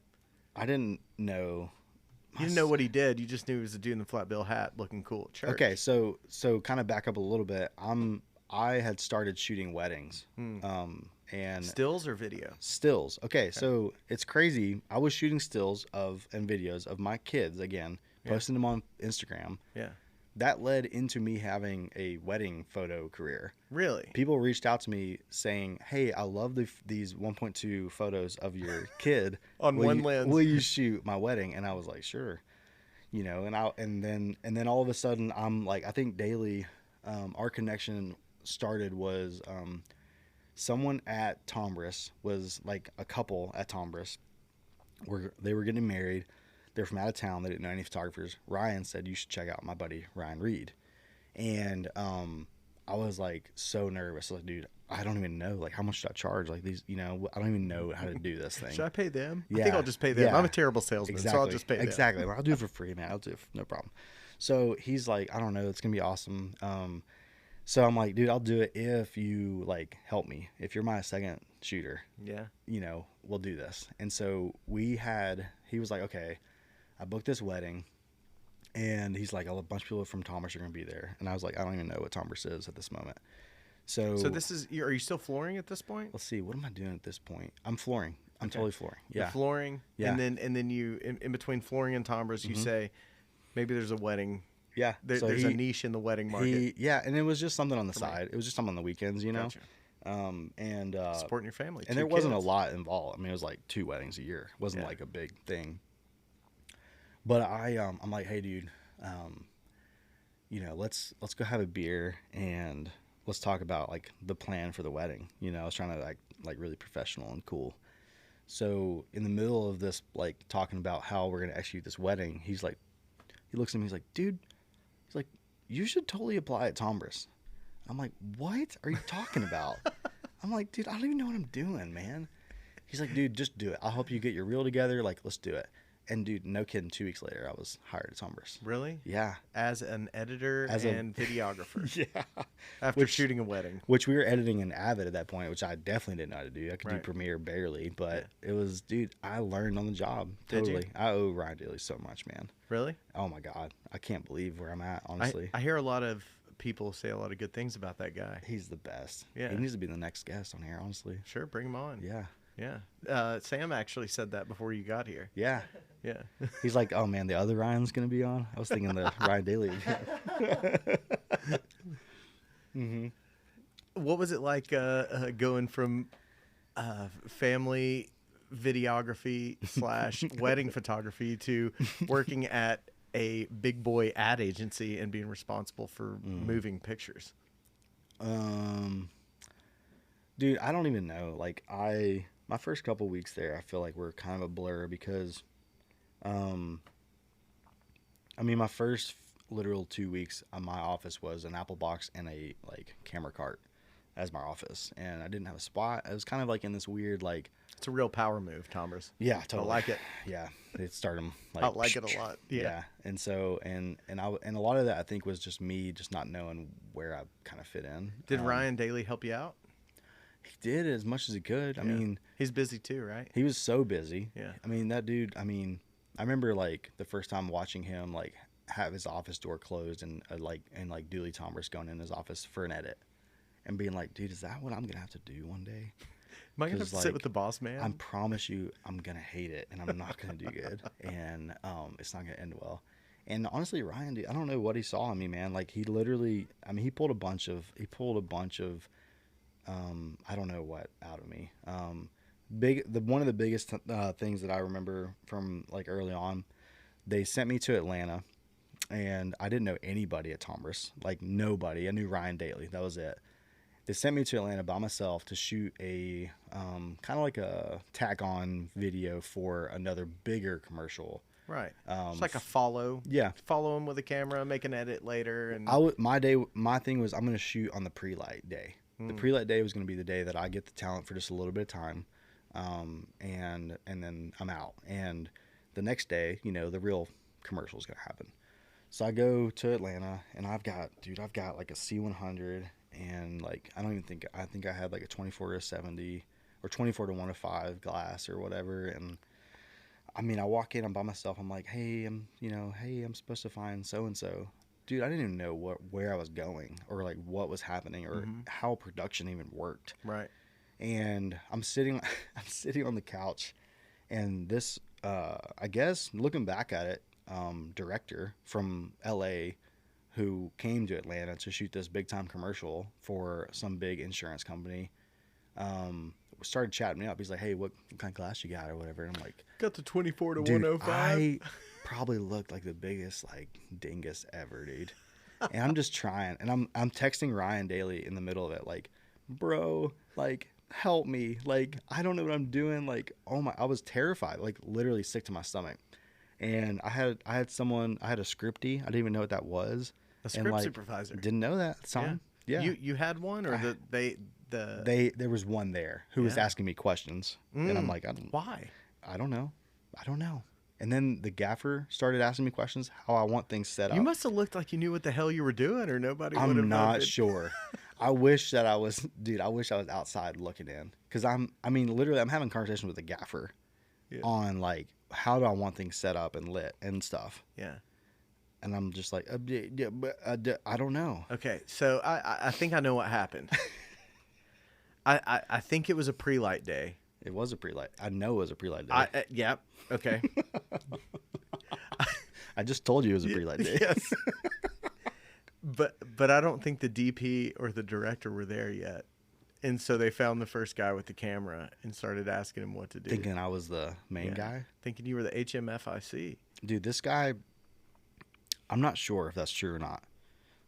You didn't know what he did. You just knew he was a dude in the flat bill hat looking cool at church. Okay, so kind of back up a little bit. I had started shooting weddings. And stills or video? Stills. Okay, so it's crazy. I was shooting stills and videos of my kids again, posting them on Instagram. Yeah. That led into me having a wedding photo career. Really? People reached out to me saying, "Hey, I love these 1.2 photos of your kid on one lens. Will you shoot my wedding?" And I was like, "Sure." And then all of a sudden I'm like, I think Daly, our connection started was someone at Tombras was a couple at Tombras they were getting married. They're from out of town. They didn't know any photographers. Ryan said, you should check out my buddy, Ryan Reed. And I was so nervous. Dude, I don't even know. How much should I charge? These, I don't even know how to do this thing. Should I pay them? Yeah. I think I'll just pay them. Yeah. I'm a terrible salesman, so I'll just pay them. Exactly. I'll do it for free, man. I'll do it no problem. So he's like, I don't know. It's going to be awesome. So I'm like, dude, I'll do it if you help me. If you're my second shooter, yeah, we'll do this. And so he was like, okay, I booked this wedding, and he's like, a bunch of people from Tombras are going to be there. And I was like, I don't even know what Tombras is at this moment. So this is, are you still flooring at this point? Let's see, what am I doing at this point? I'm flooring. I'm totally flooring. Yeah. You're flooring. Yeah. And then you, in between flooring and Tombras, you say, maybe there's a wedding Yeah. So There's a niche in the wedding market. And it was just something on the side. It was just something on the weekends, you know. Gotcha. Supporting your family. And there wasn't a lot involved. I mean, it was like 2 weddings a year. It wasn't like a big thing. But I'm like, hey, dude, you know, let's go have a beer and let's talk about like the plan for the wedding. You know, I was trying to like really professional and cool. So in the middle of this, like talking about how we're gonna execute this wedding, he looks at me, he's like, dude, he's like, you should totally apply at Tombras. I'm like, what are you talking about? I'm like, dude, I don't even know what I'm doing, man. He's like, dude, just do it. I'll help you get your reel together. Like, let's do it. And dude, no kidding, 2 weeks later, I was hired at Tombras. Really? Yeah. As an editor and videographer. Yeah. After shooting a wedding. Which we were editing in Avid at that point, which I definitely didn't know how to do. I could do Premiere barely, but it was, dude, I learned on the job. Totally. Did you? I owe Ryan Daly so much, man. Really? Oh my God. I can't believe where I'm at, honestly. I hear a lot of people say a lot of good things about that guy. He's the best. Yeah. He needs to be the next guest on here, honestly. Sure, bring him on. Yeah. Yeah. Sam actually said that before you got here. Yeah. Yeah. He's like, oh man, the other Ryan's going to be on? I was thinking the Ryan Daly. Mm-hmm. What was it like going from family videography / wedding photography to working at a big boy ad agency and being responsible for moving pictures? Dude, I don't even know. Like my first couple weeks there, I feel like we're kind of a blur because, I mean, my first literal 2 weeks, my office was an Apple box and a like camera cart as my office, and I didn't have a spot. I was kind of like in this weird like. It's a real power move, Tombras. Yeah, totally. I like it. Yeah, it started like. I like it a lot. Yeah. And so and a lot of that I think was just me just not knowing where I kind of fit in. Did Ryan Daly help you out? He did as much as he could. I mean, he's busy too, right? He was so busy. Yeah. I mean, that dude. I mean, I remember like the first time watching him like have his office door closed and like Dooley Tombras going in his office for an edit, and being like, dude, is that what I'm gonna have to do one day? Am I gonna have to sit with the boss man? I promise you, I'm gonna hate it, and I'm not gonna do good, and it's not gonna end well. And honestly, Ryan, dude, I don't know what he saw in me, man. Like he literally, I mean, he pulled a bunch of, I don't know what out of me. One of the biggest things that I remember from like early on, they sent me to Atlanta, and I didn't know anybody at Tombras, like nobody. I knew Ryan Daly, that was it. They sent me to Atlanta by myself to shoot a kind of like a tack-on video for another bigger commercial. Right. It's like a follow. Yeah. Follow him with a camera, make an edit later, and my thing was I'm going to shoot on the pre-light day. The pre-light day was going to be the day that I get the talent for just a little bit of time, and then I'm out. And the next day, you know, the real commercial is going to happen. So I go to Atlanta, and I've got like a C100, and like I think I had like a 24-70 or 24-105 glass or whatever. And I mean, I walk in, I'm by myself. I'm like, hey, I'm supposed to find so and so. Dude, I didn't even know where I was going or like what was happening or how production even worked. Right. And I'm sitting on the couch, and this, I guess looking back at it, director from LA who came to Atlanta to shoot this big time commercial for some big insurance company, started chatting me up. He's like, hey, what kind of glass you got or whatever. And I'm like, got the 24-105. I probably looked like the biggest like dingus ever, dude. And I'm just trying, and I'm texting Ryan Daly in the middle of it, like, bro, like, help me, like, I don't know what I'm doing, like, I was terrified, like, literally sick to my stomach. And I had a scripty. I didn't even know what that was. A script supervisor. Didn't know that at the time. Yeah. You had one, or there was one there who was asking me questions, and I'm like, why? I don't know. And then the gaffer started asking me questions how I want things set up. You must have looked like you knew what the hell you were doing, or nobody would have. I'm not sure. I wish that I was, dude. I wish I was outside looking in, because literally, I'm having conversations with the gaffer on like how do I want things set up and lit and stuff. Yeah. And I'm just like, I don't know. Okay, so I think I know what happened. I think it was a pre-light day. It was a pre-light. I know it was a pre-light day. Yeah. Okay. I just told you it was a pre-light day. Yes. but I don't think the DP or the director were there yet. And so they found the first guy with the camera and started asking him what to do. Thinking I was the main guy? Thinking you were the HMFIC. Dude, this guy, I'm not sure if that's true or not.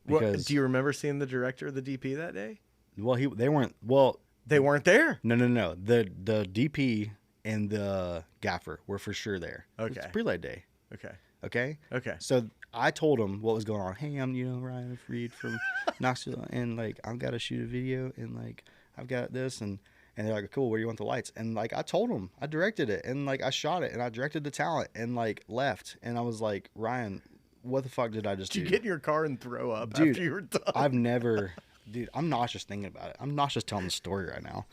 Because do you remember seeing the director or the DP that day? Well, they weren't. Well, they weren't there. No. The DP and the gaffer were for sure there. Okay. It's pre-light day. Okay. So I told him what was going on. Hey, I'm Ryan Reed from Knoxville, and like I've got to shoot a video, and like I've got this, and they're like, cool, where do you want the lights? And like I told them, I directed it, and like I shot it, and I directed the talent, and like left, and I was like, Ryan, what the fuck did I just do? Did you get in your car and throw up dude, after you were done? I've never, dude, I'm nauseous thinking about it. I'm nauseous telling the story right now.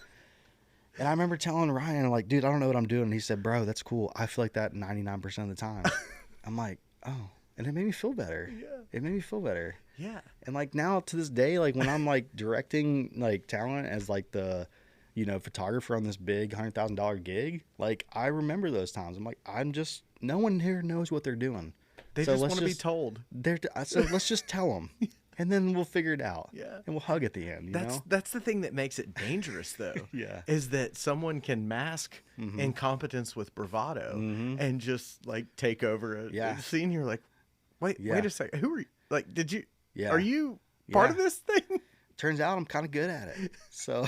And I remember telling Ryan, like, dude, I don't know what I'm doing. And he said, bro, that's cool. I feel like that 99% of the time. I'm like, oh. And it made me feel better. Yeah. It made me feel better. Yeah. And like now to this day, like when I'm like directing like talent as like the, photographer on this big $100,000 gig, like I remember those times. I'm like, no one here knows what they're doing. They just want to be told. So let's just tell them. And then we'll figure it out. Yeah. And we'll hug at the end, That's the thing that makes it dangerous, though. Yeah. Is that someone can mask incompetence with bravado and just, like, take over a scene. You're like, wait a second. Who are you? Like, did you... Yeah. Are you part of this thing? Turns out I'm kind of good at it. So...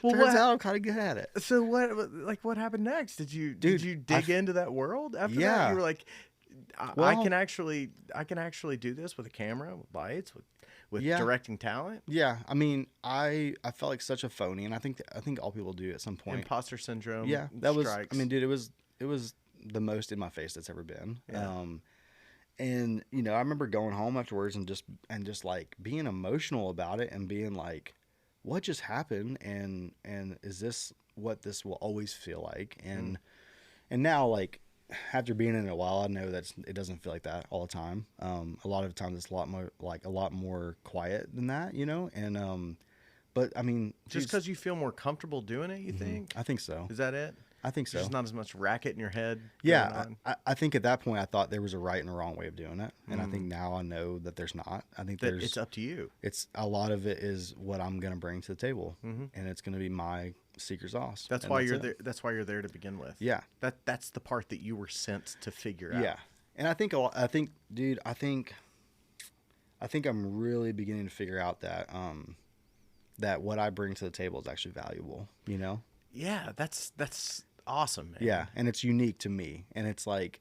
Well, Turns out I'm kind of good at it. So what happened next? Did you dig into that world after that? You were like... I can actually do this with a camera, with lights, with directing talent. Yeah, I mean, I felt like such a phony, and I think all people do at some point. Imposter syndrome. Yeah, that was. Strikes. I mean, dude, it was the most in my face that's ever been. Yeah. And I remember going home afterwards and just like being emotional about it and being like, what just happened, and is this what this will always feel like? And now like. After being in it a while, I know that it doesn't feel like that all the time. A lot of times it's a lot more quiet than that, And but I mean, just because you feel more comfortable doing it, you think? I think so. Is that it? I think so. There's not as much racket in your head. Yeah, I think at that point I thought there was a right and a wrong way of doing it, and I think now I know that there's not. I think it's up to you. It's a lot of it is what I'm going to bring to the table, and it's going to be my secret sauce. That's why you're there. That's why you're there to begin with. Yeah, that's the part that you were sent to figure out. Yeah, and I think, dude, I think I'm really beginning to figure out that that what I bring to the table is actually valuable. Yeah, that's awesome, man. Yeah, and it's unique to me, and it's like,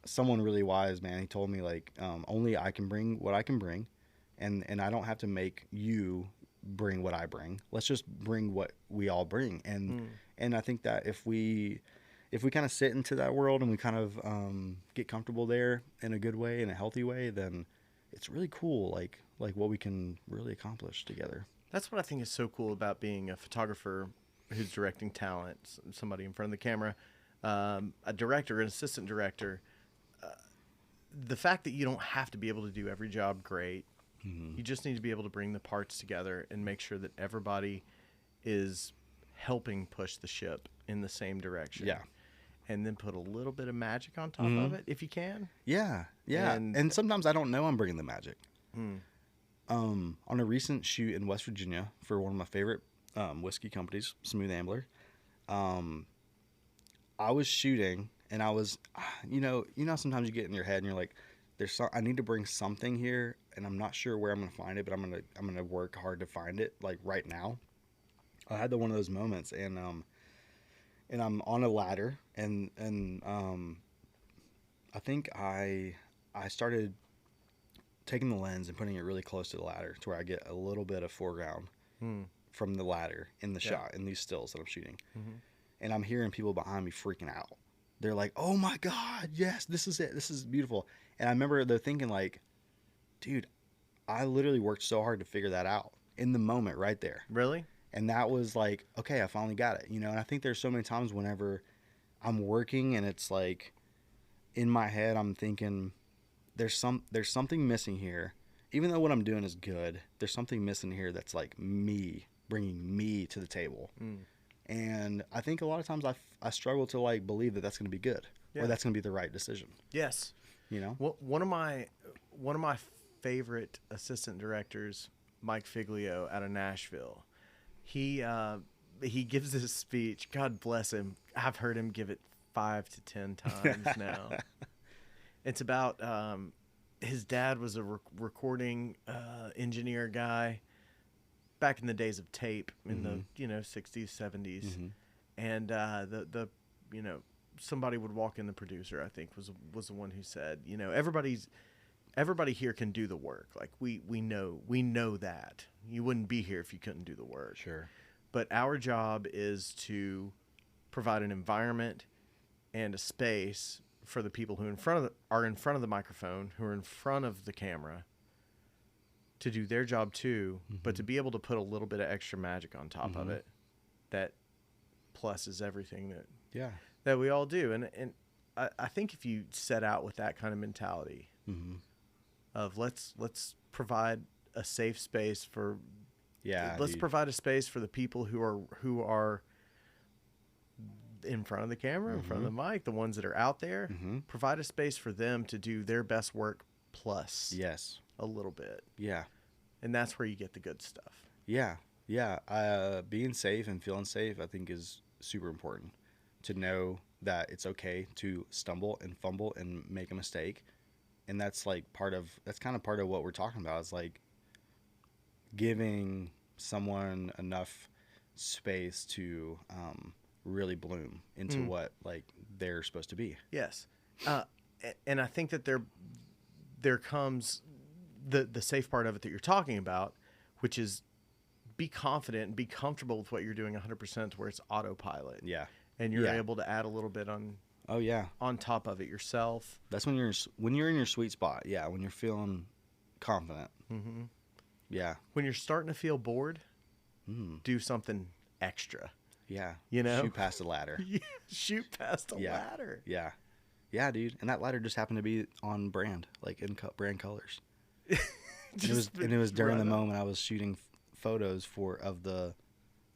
someone really wise, man. He told me like, only I can bring what I can bring, and I don't have to make you bring what I bring. Let's just bring what we all bring, and I think that if we kind of sit into that world and we kind of get comfortable there in a good way, in a healthy way, then it's really cool. Like what we can really accomplish together. That's what I think is so cool about being a photographer who's directing talent, somebody in front of the camera, a director, an assistant director. The fact that you don't have to be able to do every job great. You just need to be able to bring the parts together and make sure that everybody is helping push the ship in the same direction. Yeah. And then put a little bit of magic on top of it if you can. Yeah. Yeah. And sometimes I don't know I'm bringing the magic. On a recent shoot in West Virginia for one of my favorite whiskey companies, Smooth Ambler, I was shooting and I was, sometimes you get in your head and you're like, I need to bring something here, and I'm not sure where I'm gonna find it, but I'm gonna work hard to find it, like right now. I had one of those moments, and I'm on a ladder, and I think I started taking the lens and putting it really close to the ladder to where I get a little bit of foreground from the ladder in the shot, in these stills that I'm shooting, and I'm hearing people behind me freaking out. They're like, "Oh my God, yes, this is it. This is beautiful." And I remember they're thinking like, dude, I literally worked so hard to figure that out in the moment right there. Really? And that was like, okay, I finally got it. And I think there's so many times whenever I'm working and it's like in my head, I'm thinking there's something missing here. Even though what I'm doing is good, there's something missing here that's like me, bringing me to the table. And I think a lot of times I struggle to like believe that that's going to be good or that's going to be the right decision. Yes. You know? Well, one of my favorite assistant directors, Mike Figlio out of Nashville, he gives this speech. God bless him. I've heard him give it 5 to 10 times now. It's about his dad was a recording engineer guy back in the days of tape in the 60s 70s, and the somebody would walk in, the producer I think was the one who said, everybody here can do the work, like we know that you wouldn't be here if you couldn't do the work. Sure. But our job is to provide an environment and a space for the people who are in front of the microphone, who are in front of the camera, to do their job too, but to be able to put a little bit of extra magic on top of it that pluses everything that we all do. And I think if you set out with that kind of mentality of let's provide a safe space for provide a space for the people who are in front of the camera, in front of the mic, the ones that are out there, provide a space for them to do their best work plus a little bit. Yeah. And that's where you get the good stuff. Yeah. Being safe and feeling safe, I think, is super important. To know that it's okay to stumble and fumble and make a mistake. And that's kind of part of what we're talking about. It's like giving someone enough space to really bloom into what like they're supposed to be. Yes. And I think that there comes the safe part of it that you're talking about, which is be confident and be comfortable with what you're doing 100% to where it's autopilot. Yeah. And you're able to add a little bit on top of it yourself. That's when you're in your sweet spot. Yeah, when you're feeling confident. Yeah. When you're starting to feel bored, do something extra. Yeah. Shoot past the ladder. Shoot past the ladder. Yeah. Yeah, dude. And that ladder just happened to be on brand, like in brand colors. It was during the moment I was shooting photos of the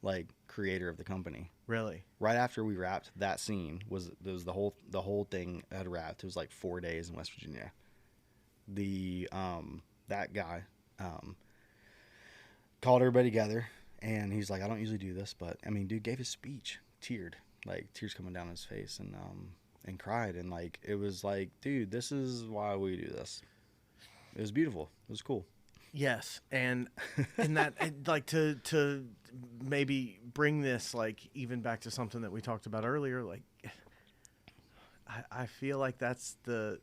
like creator of the company. Really? Right after we wrapped that scene the whole thing had wrapped. It was like 4 days in West Virginia. That guy called everybody together, and he's like, I don't usually do this, but I mean, dude gave his speech, tears coming down his face, and cried, and like it was like, dude, this is why we do this. It was beautiful. It was cool. Yes, and that like to maybe bring this like even back to something that we talked about earlier. Like, I feel like that's the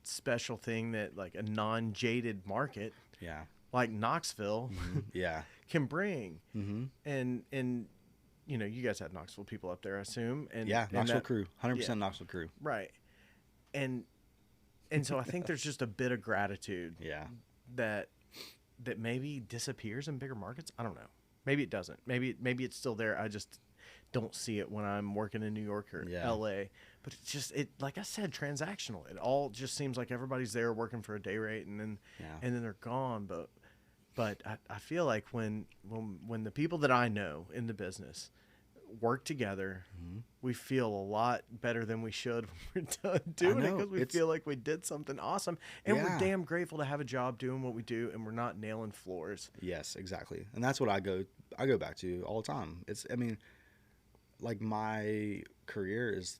special thing that like a non-jaded market, like Knoxville, can bring. And you guys had Knoxville people up there, I assume. And Knoxville crew, 100% Knoxville crew, right? And so I think there's just a bit of gratitude. That maybe disappears in bigger markets. I don't know. Maybe it doesn't. Maybe it's still there. I just don't see it when I'm working in New York or LA. But it's just like I said, transactional. It all just seems like everybody's there working for a day rate and then they're gone. But I feel like when the people that I know in the business work together, we feel a lot better than we should when we're done doing it, because we feel like we did something awesome, and we're damn grateful to have a job doing what we do, and we're not nailing floors. Yes, exactly. And that's what I go back to all the time. I mean, like my career is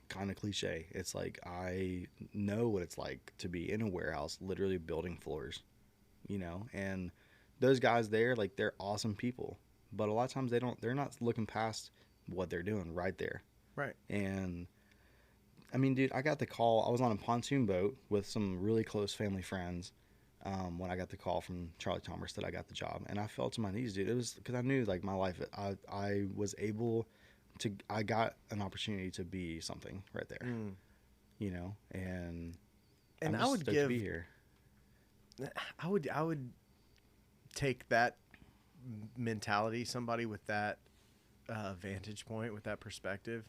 kind of cliche. It's like I know what it's like to be in a warehouse literally building floors, and those guys there, like, they're awesome people. But a lot of times they're not looking past what they're doing right there. Right. And I mean, dude, I got the call. I was on a pontoon boat with some really close family friends when I got the call from Charlie Thomas that I got the job. And I fell to my knees, dude. It was because I knew, like, my life, I was able to, I got an opportunity to be something right there, and I'm I would stoked to be here. I would take that mentality, somebody with that vantage point, with that perspective,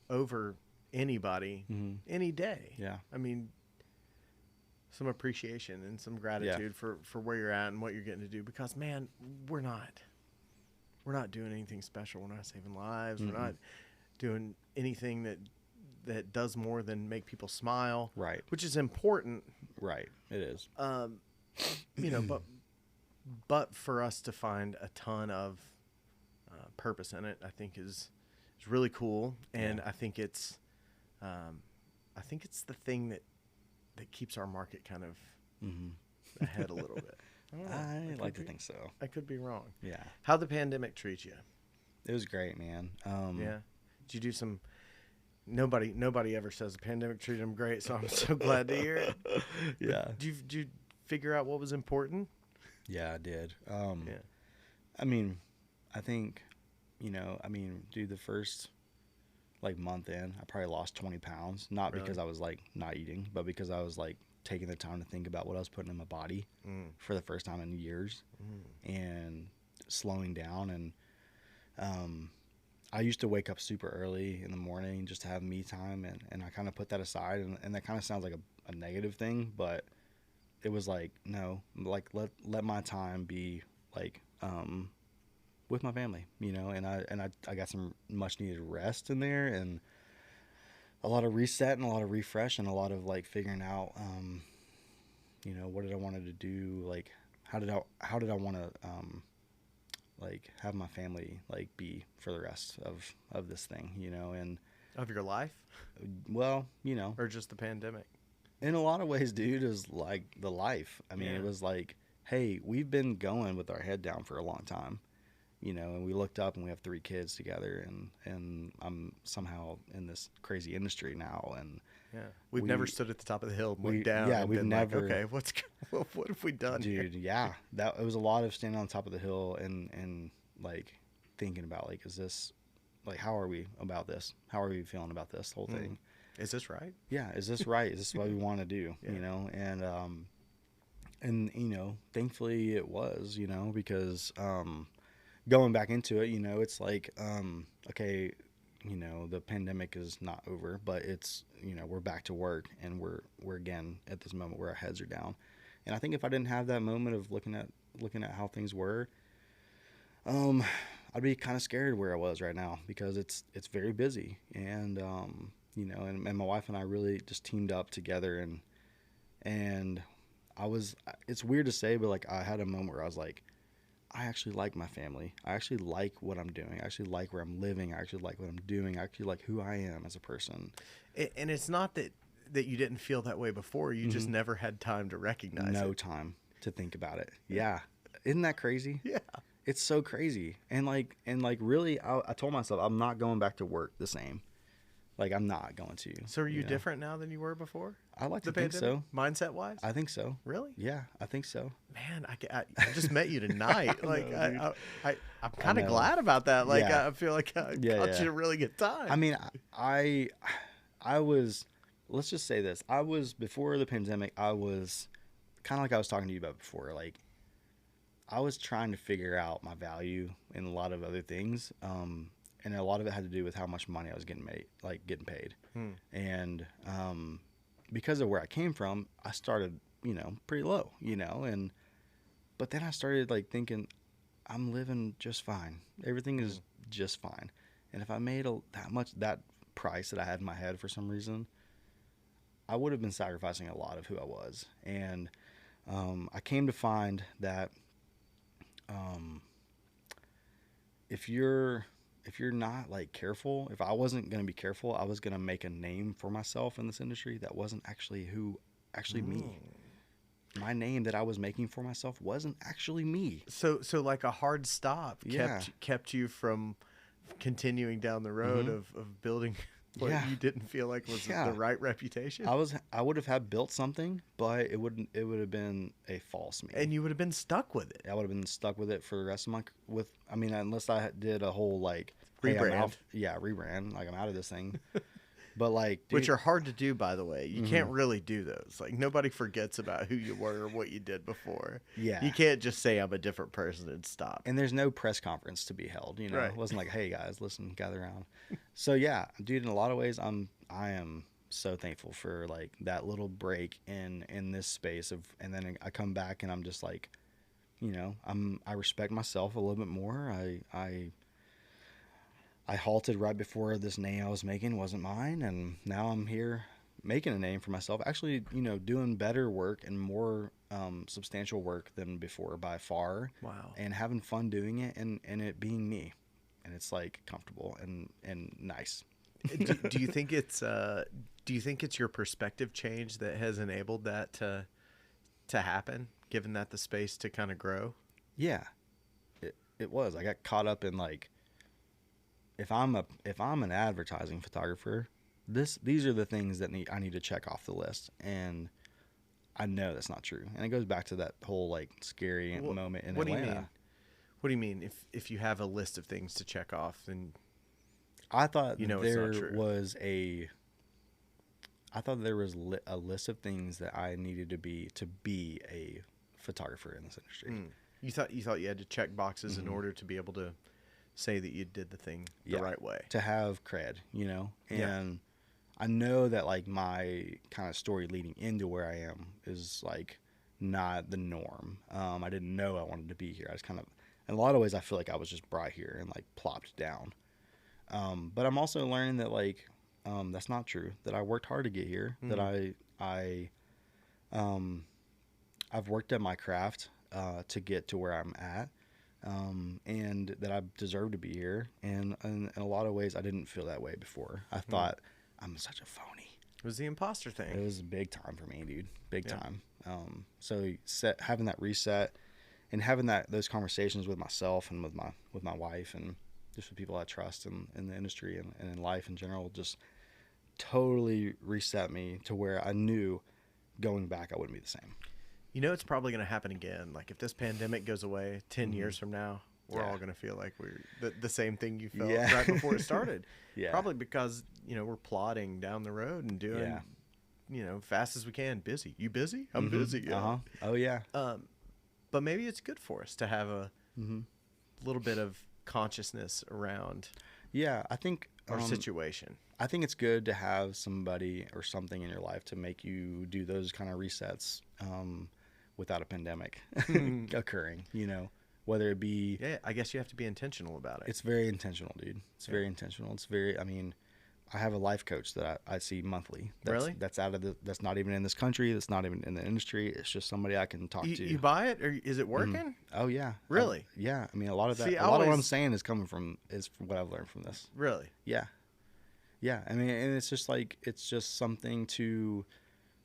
over anybody any day. I mean, some appreciation and some gratitude for where you're at and what you're getting to do, because man, we're not doing anything special. We're not saving lives. We're not doing anything that does more than make people smile. Right. Which is important. Right. It is. You know, but for us to find a ton of purpose in it, I think is really cool, and I think it's the thing that keeps our market kind of ahead a little bit. I like to think so. I could be wrong. Yeah. How'd the pandemic treat you? It was great, man. Yeah. Did you do some? Nobody ever says the pandemic treated them great, so I'm so glad to hear it. Yeah. Did you figure out what was important? Yeah, I did. Yeah. I mean, I think, dude, the first like month in, I probably lost 20 pounds. Not Really? because I was like not eating, but because I was like taking the time to think about what I was putting in my body for the first time in years and slowing down. And I used to wake up super early in the morning just to have me time, and I kind of put that aside, and that kind of sounds like a negative thing, but it was like, no, like let my time be like with my family, and I got some much needed rest in there, and a lot of reset and a lot of refresh and a lot of like figuring out what did I wanted to do, like how did I want to like have my family like be for the rest of this thing, and Of your life? well, Or just the pandemic? in a lot of ways, dude, is like the life. I mean, Yeah. it was like, hey, we've been going with our head down for a long time, and we looked up and we have 3 kids together, and I'm somehow in this crazy industry now, and Yeah. We've never stood at the top of the hill and looked down. yeah, and we've been never. Like, okay, what have we done, Dude, yeah, it was a lot of standing on top of the hill and like thinking about like, is this like, how are we about this? How are we feeling about this whole thing? Is this right? Yeah, is this right? Is this what we want to do? Yeah. And thankfully it was, because going back into it, it's like okay, the pandemic is not over, but it's, we're back to work, and we're again at this moment where our heads are down. And I think if I didn't have that moment of looking at how things were, I'd be kind of scared where I was right now, because it's very busy, and and my wife and I really just teamed up together, and it's weird to say, but like I had a moment where I was like, I actually like my family. I actually like what I'm doing. I actually like where I'm living. I actually like what I'm doing. I actually like who I am as a person. And it's not that you didn't feel that way before. You just never had time to recognize it. No time to think about it. Yeah. Isn't that crazy? Yeah. It's so crazy. And really, I told myself I'm not going back to work the same. Like, I'm not going to. So are you different now than you were before? I like to think so. Mindset wise? I think so. Really? Yeah, I think so. Man, I just met you tonight. I'm kind of know. glad about that. Like, Yeah. I feel like I caught Yeah. you at a really good time. I mean, I was, let's just say this. Before the pandemic, I was kind of like I was talking to you about before. Like, I was trying to figure out my value in a lot of other things. And a lot of it had to do with how much money I was getting paid. And because of where I came from, I started, pretty low, but then I started like thinking, I'm living just fine. Everything is just fine. And if I made that price that I had in my head for some reason, I would have been sacrificing a lot of who I was. And I came to find that if you're not like careful, if I wasn't going to be careful, I was going to make a name for myself in this industry that wasn't actually me. My name that I was making for myself wasn't actually me. So like a hard stop kept you from continuing down the road of building what you didn't feel like was the right reputation. I would have built something, but it would have been a false me. And you would have been stuck with it. I would have been stuck with it for the rest of unless I did a whole like rebrand. Rebrand. Like, I'm out of this thing. But like, dude, which are hard to do, by the way. You can't really do those. Like, nobody forgets about who you were or what you did before. Yeah. You can't just say I'm a different person and stop. And there's no press conference to be held, Right. It wasn't like, hey guys, listen, gather around. So yeah, dude, in a lot of ways, I am so thankful for like that little break in this space and then I come back and I'm just like, I respect myself a little bit more. I halted right before this name I was making wasn't mine, and now I'm here making a name for myself. Actually, doing better work and more substantial work than before by far. Wow. And having fun doing it, and it being me, and it's like comfortable and nice. do you think it's your perspective change that has enabled that to happen, given that the space to kind of grow? Yeah, it was. I got caught up in like, if I'm an advertising photographer, these are the things that I need to check off the list, and I know that's not true. And it goes back to that whole like scary moment in Atlanta. What do you mean? If you have a list of things to check off, then I thought it's not true. I thought there was a list of things that I needed to be a photographer in this industry. You thought you had to check boxes in order to be able to say that you did the thing the right way, to have cred, and I know that like my kind of story leading into where I am is like not the norm. I didn't know I wanted to be here. I was kind of, in a lot of ways, I feel like I was just brought here and like plopped down. But I'm also learning that like that's not true. That I worked hard to get here. That I've worked at my craft to get to where I'm at. And that I deserve to be here. And in a lot of ways, I didn't feel that way before. I thought I'm such a phony. It was the imposter thing. It was a big time for me, dude. Big time. So having that reset and having those conversations with myself and with my wife and just with people I trust in the industry and in life in general, just totally reset me to where I knew going back I wouldn't be the same. It's probably going to happen again. Like if this pandemic goes away 10 years from now, we're all going to feel like we're the same thing you felt right before it started. Probably because, we're plodding down the road and doing, fast as we can. Busy. You busy? I'm busy. Oh, yeah. But maybe it's good for us to have a little bit of consciousness around I think our situation. I think it's good to have somebody or something in your life to make you do those kind of resets without a pandemic occurring, whether it be... Yeah, I guess you have to be intentional about it. It's very intentional, dude. It's very intentional. It's very... I mean, I have a life coach that I see monthly. Really? That's that's not even in this country. That's not even in the industry. It's just somebody I can talk to. You buy it, or is it working? Oh, yeah. Really? Yeah. I mean, a lot of that... a lot of what I'm saying is coming from what I've learned from this. Really? Yeah. Yeah. I mean, and it's just like... It's just something to...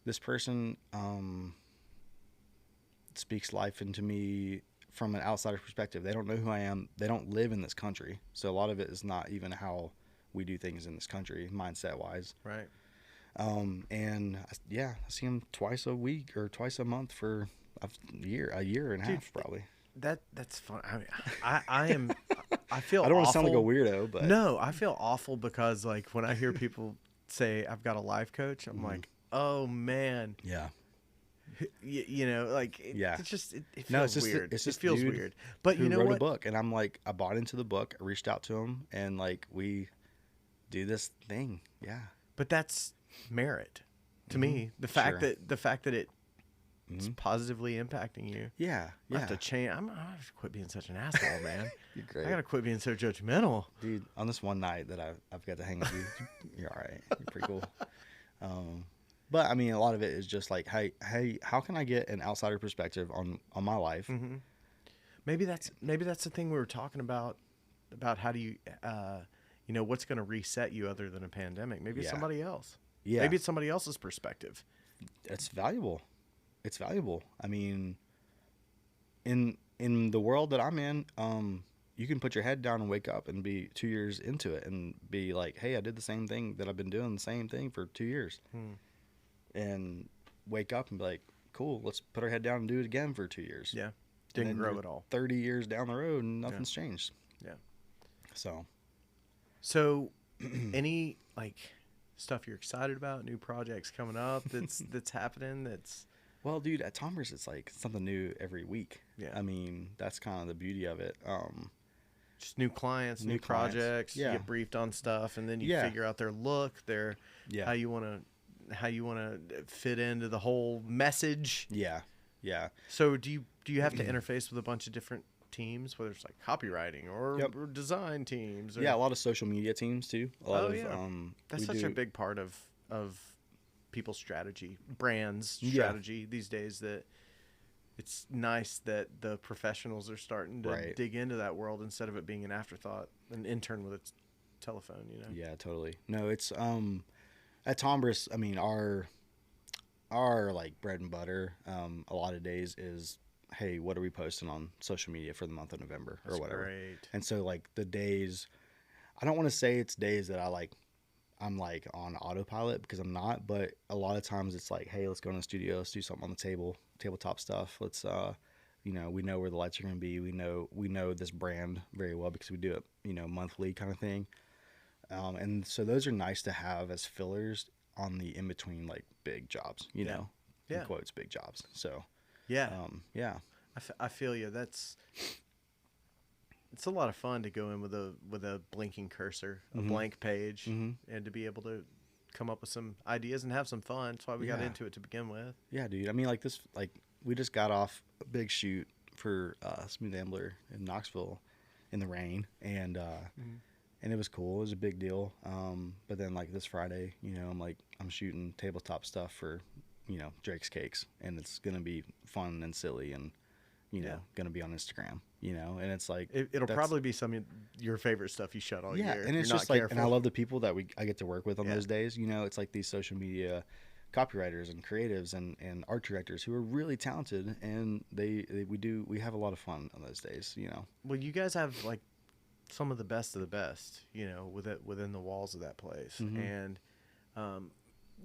This person... speaks life into me from an outsider's perspective. They don't know who I am. They don't live in this country. So a lot of it is not even how we do things in this country, mindset wise. Right. And I see him twice a week or twice a month for a year and a half, probably. That's fun. I mean, I feel I don't want to awful. sound like a weirdo, but no, I feel awful because like when I hear people say I've got a life coach, I'm like, oh man. Yeah. It just it feels weird. It's just it feels weird. But who you know wrote what? a book, and I'm like, I bought into the book. I reached out to him, and like we do this thing. Yeah. But that's merit to me. The fact that it's positively impacting you. Yeah. I have to change. I have to quit being such an asshole, man. You're great. I gotta quit being so judgmental, dude. On this one night that I've got to hang with you, you're all right. You're pretty cool. But I mean, a lot of it is just like, hey, how can I get an outsider perspective on my life? Mm-hmm. Maybe that's the thing we were talking about how do you, what's going to reset you other than a pandemic? Maybe it's somebody else. Yeah. Maybe it's somebody else's perspective. It's valuable. It's valuable. I mean, in the world that I'm in, you can put your head down and wake up and be 2 years into it and be like, hey, I did the same thing that I've been doing the same thing for 2 years. And wake up and be like, cool, let's put our head down and do it again for 2 years. Yeah. Didn't grow at all. 30 years down the road and nothing's changed. Yeah. So any like stuff you're excited about, new projects coming up that's happening well, dude, at Tomers it's like something new every week. Yeah. I mean, that's kind of the beauty of it. Just new clients, new projects. Yeah. You get briefed on stuff, and then you figure out their look, how you want to fit into the whole message. Yeah. So do you have to interface with a bunch of different teams, whether it's like copywriting or, Yep. or design teams. Or, Yeah, a lot of social media teams too. A lot of that's such a big part of people's strategy, brands strategy these days, that it's nice that the professionals are starting to dig into that world instead of it being an afterthought, an intern with a telephone, you know? Yeah, totally. No, it's at Tombras, I mean, our like bread and butter a lot of days is, hey, what are we posting on social media for the month of November or whatever. Great. And so like the days, I don't want to say it's days that I'm like on autopilot, because I'm not, but a lot of times it's like, hey, let's go in the studio, let's do something on the tabletop stuff. Let's you know, we know where the lights are going to be. We know this brand very well because we do it, you know, monthly kind of thing. And so those are nice to have as fillers on the in between like big jobs, you know, in quotes, big jobs. So yeah. I feel you. It's a lot of fun to go in with a blinking cursor, a blank page, and to be able to come up with some ideas and have some fun. That's why we got into it to begin with. Yeah, dude. I mean, like this, like we just got off a big shoot for Smooth Ambler in Knoxville in the rain, and it was cool. It was a big deal. But then like this Friday, you know, I'm shooting tabletop stuff for, you know, Drake's Cakes, and it's gonna be fun and silly and, you know, gonna be on Instagram, you know, and it's like it'll probably be some of your favorite stuff you shot all year. And it's just like, and I love the people that I get to work with on those days. You know, it's like these social media copywriters and creatives and art directors who are really talented, and we have a lot of fun on those days, you know. Well, you guys have like some of the best, you know, within the walls of that place. And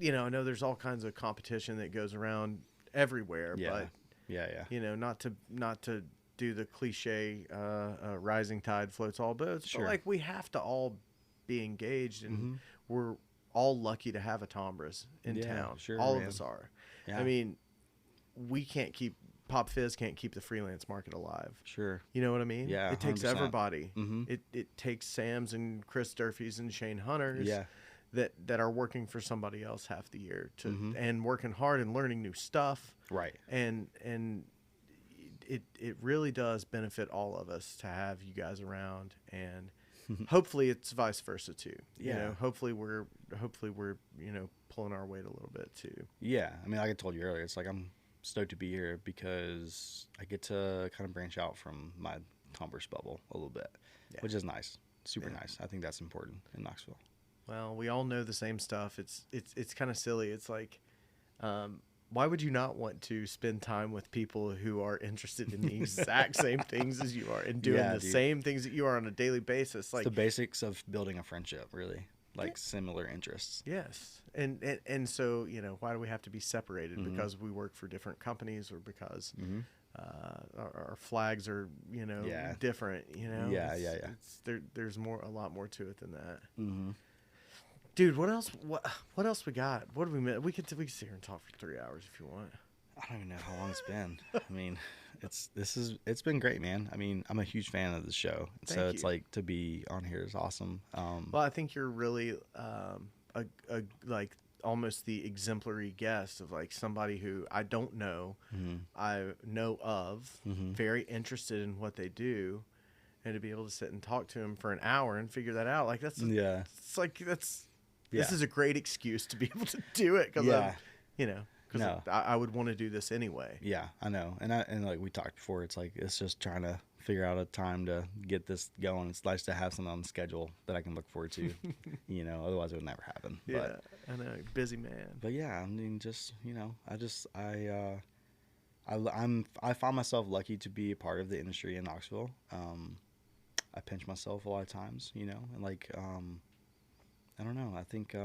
you know, I know there's all kinds of competition that goes around everywhere, but you know, not to do the cliche rising tide floats all boats, but like we have to all be engaged, and we're all lucky to have a Tombras in town. All of us are. I mean, we can't keep Pop Fizz can't keep the freelance market alive. You know what I mean? Yeah. It takes 100%. everybody. It takes Sam's and Chris Durfee's and Shane Hunter's that are working for somebody else half the year and working hard and learning new stuff. Right. And it really does benefit all of us to have you guys around, and hopefully it's vice versa too. You know, hopefully we're you know, pulling our weight a little bit too. Yeah. I mean, like I told you earlier, it's like I'm stoked to be here because I get to kind of branch out from my Tombras bubble a little bit, which is nice. Super nice. I think that's important in Knoxville. Well, we all know the same stuff. It's kind of silly. It's like, why would you not want to spend time with people who are interested in the exact same things as you are and doing the same things that you are on a daily basis? Like it's the basics of building a friendship, really. Like similar interests. Yes. And so, you know, why do we have to be separated? Because we work for different companies, or because our flags are, you know, different, you know? There's a lot more to it than that. Dude, what else we got? What do we miss? We could sit here and talk for 3 hours if you want. I don't even know how long it's been. I mean, it's been great, man. I mean, I'm a huge fan of the show. So it's like to be on here is awesome. Well, I think you're really a like almost the exemplary guest of like somebody who I don't know, I know of, very interested in what they do, and to be able to sit and talk to him for an hour and figure that out, like this is a great excuse to be able to do it, because you know. Because I would want to do this anyway. Yeah, I know. And like we talked before, it's like it's just trying to figure out a time to get this going. It's nice to have something on the schedule that I can look forward to. You know, otherwise it would never happen. Yeah, I know. Busy man. But yeah, I mean, just, you know, I find myself lucky to be a part of the industry in Knoxville. I pinch myself a lot of times, you know, and like I don't know. I think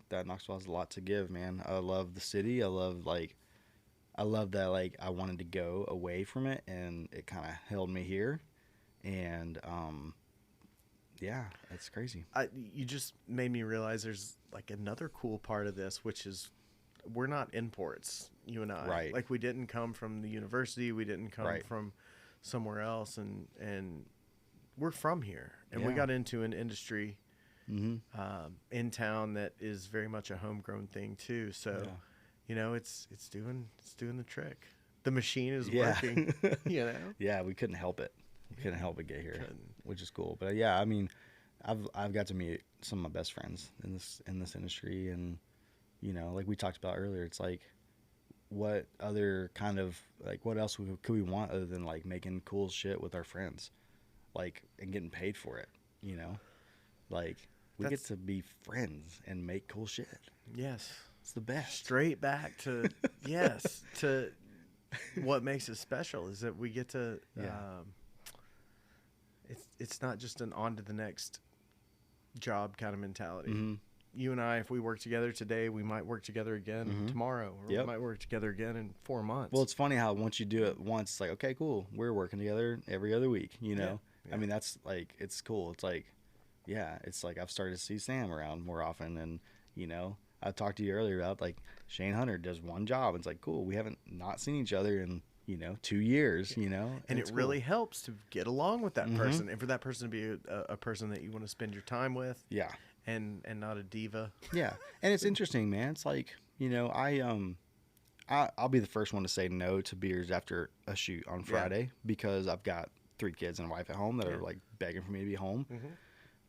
that Knoxville has a lot to give, man. I love the city. I love that, like, I wanted to go away from it, and it kind of held me here. And, yeah, it's crazy. You just made me realize there's, like, another cool part of this, which is we're not imports, you and I. Right. Like, we didn't come from the university. We didn't come from somewhere else. And we're from here. And we got into an industry in town that is very much a homegrown thing too. So, you know, it's doing the trick. The machine is working. You know. Yeah, we couldn't help it. couldn't help but get here, Couldn't. which is cool. But yeah, I mean, I've got to meet some of my best friends in this industry, and you know, like we talked about earlier, it's like, what other kind of, like, what else could we want other than like making cool shit with our friends, like, and getting paid for it, you know, like we get to be friends and make cool shit. Yes. It's the best. Straight back to yes, to what makes it special is that we get to it's not just an on to the next job kind of mentality. Mm-hmm. You and I, if we work together today, we might work together again tomorrow, or we might work together again in 4 months. Well, it's funny how once you do it once, it's like, okay, cool, we're working together every other week, you know? Yeah. I mean, that's like, it's cool. It's like, yeah, it's like I've started to see Sam around more often, and, you know, I talked to you earlier about, like, Shane Hunter does one job. It's like, cool, we haven't not seen each other in, you know, 2 years, you know? And it really helps to get along with that person, and for that person to be a person that you want to spend your time with. Yeah. And not a diva. Yeah. And it's interesting, man. It's like, you know, I'll be the first one to say no to beers after a shoot on Friday because I've got 3 kids and a wife at home that are like begging for me to be home. Mm-hmm.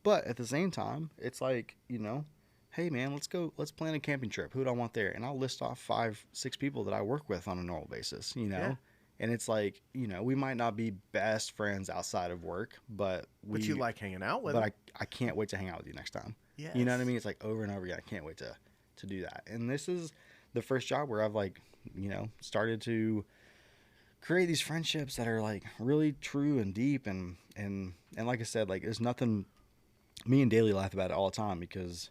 But at the same time, it's like, you know, hey man, let's plan a camping trip. Who do I want there? And I'll list off 5-6 people that I work with on a normal basis, you know? Yeah. And it's like, you know, we might not be best friends outside of work, but you like hanging out with them. But I can't wait to hang out with you next time. Yes. You know what I mean? It's like over and over again. I can't wait to do that. And this is the first job where I've, like, you know, started to create these friendships that are like really true and deep. And like I said, like, there's nothing, me and Daly laugh about it all the time because,